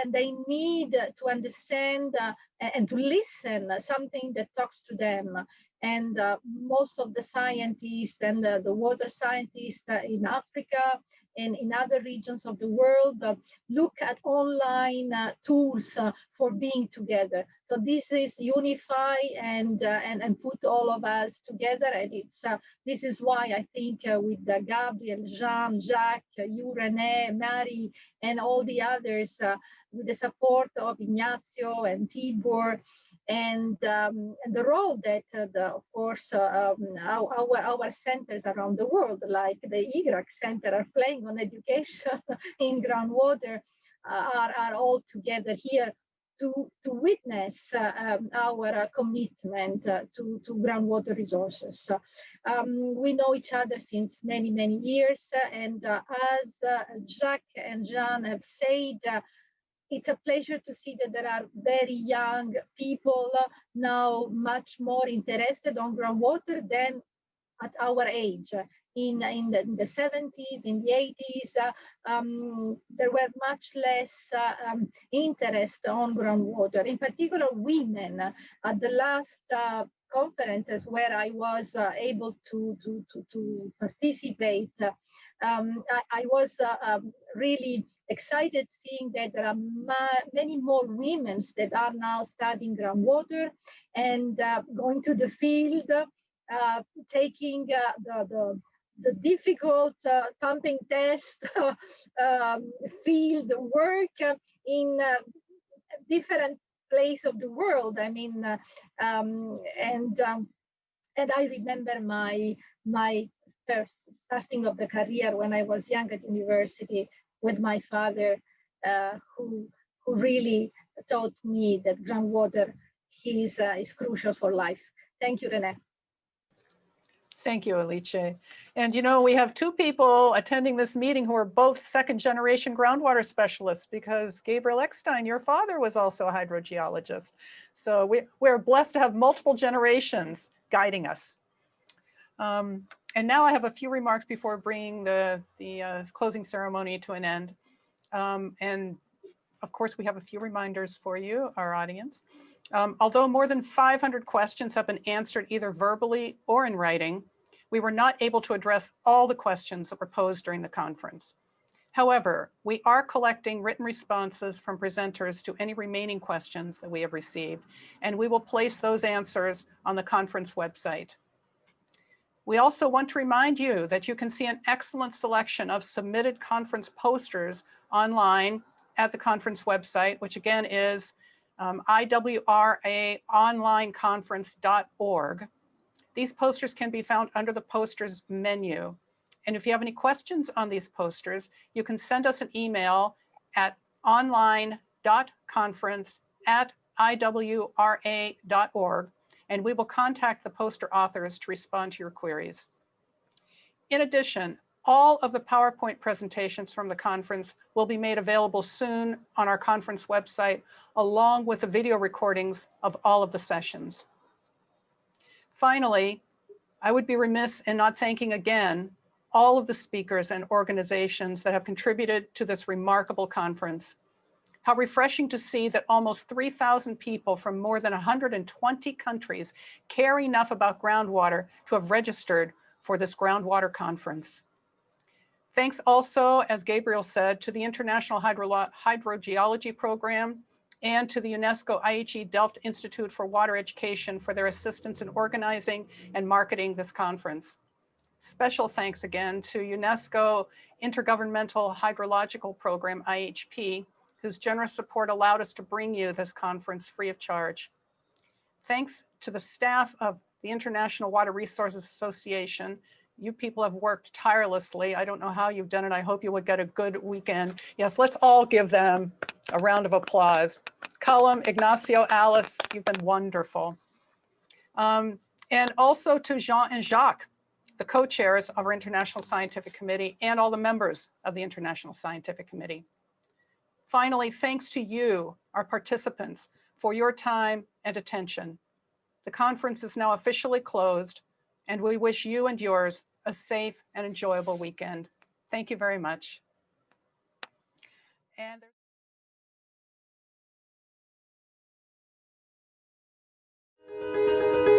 they need to understand and to listen something that talks to them. And most of the scientists and the water scientists in Africa and in other regions of the world look at online tools for being together. So this is unify and put all of us together. And this is why I think with Gabriel, Jean, Jacques, you, Renée, Mary, and all the others, with the support of Ignacio and Tibor, and the role that, of course, our centers around the world, like the IWRA Center, are playing on education in groundwater, are all together here to witness our commitment to groundwater resources. We know each other since many, many years, and as Jacques and Jean have said, it's a pleasure to see that there are very young people now much more interested on groundwater than at our age. In the 70s, in the 80s, there were much less interest on groundwater. In particular, women. At the last conferences where I was able to participate, I was really excited seeing that there are many more women that are now studying groundwater and going to the field, taking the difficult pumping test field work in different place of the world. I mean, and I remember my first starting of the career when I was young at university with my father, who really taught me that groundwater is crucial for life. Thank you, Renée. Thank you, Alice. And you know, we have two people attending this meeting who are both second-generation groundwater specialists, because Gabriel Eckstein, your father, was also a hydrogeologist. So we're blessed to have multiple generations guiding us. And now I have a few remarks before bringing the closing ceremony to an end. And of course, we have a few reminders for you, our audience. Although more than 500 questions have been answered either verbally or in writing, we were not able to address all the questions that were posed during the conference. However, we are collecting written responses from presenters to any remaining questions that we have received, and we will place those answers on the conference website. We also want to remind you that you can see an excellent selection of submitted conference posters online at the conference website, which again is IWRAonlineconference.org. These posters can be found under the posters menu. And if you have any questions on these posters, you can send us an email at online.conference@iwra.org, and we will contact the poster authors to respond to your queries. In addition, all of the PowerPoint presentations from the conference will be made available soon on our conference website, along with the video recordings of all of the sessions. Finally, I would be remiss in not thanking again all of the speakers and organizations that have contributed to this remarkable conference. How refreshing to see that almost 3,000 people from more than 120 countries care enough about groundwater to have registered for this groundwater conference. Thanks also, as Gabriel said, to the International Hydrogeology Program and to the UNESCO IHE Delft Institute for Water Education for their assistance in organizing and marketing this conference. Special thanks again to UNESCO Intergovernmental Hydrological Program, IHP, whose generous support allowed us to bring you this conference free of charge. Thanks to the staff of the International Water Resources Association. You people have worked tirelessly. I don't know how you've done it. I hope you would get a good weekend. Yes, let's all give them a round of applause. Cullum, Ignacio, Alice, you've been wonderful. And also to Jean and Jacques, the co-chairs of our International Scientific Committee, and all the members of the International Scientific Committee. Finally, thanks to you, our participants, for your time and attention. The conference is now officially closed, and we wish you and yours a safe and enjoyable weekend. Thank you very much. And there's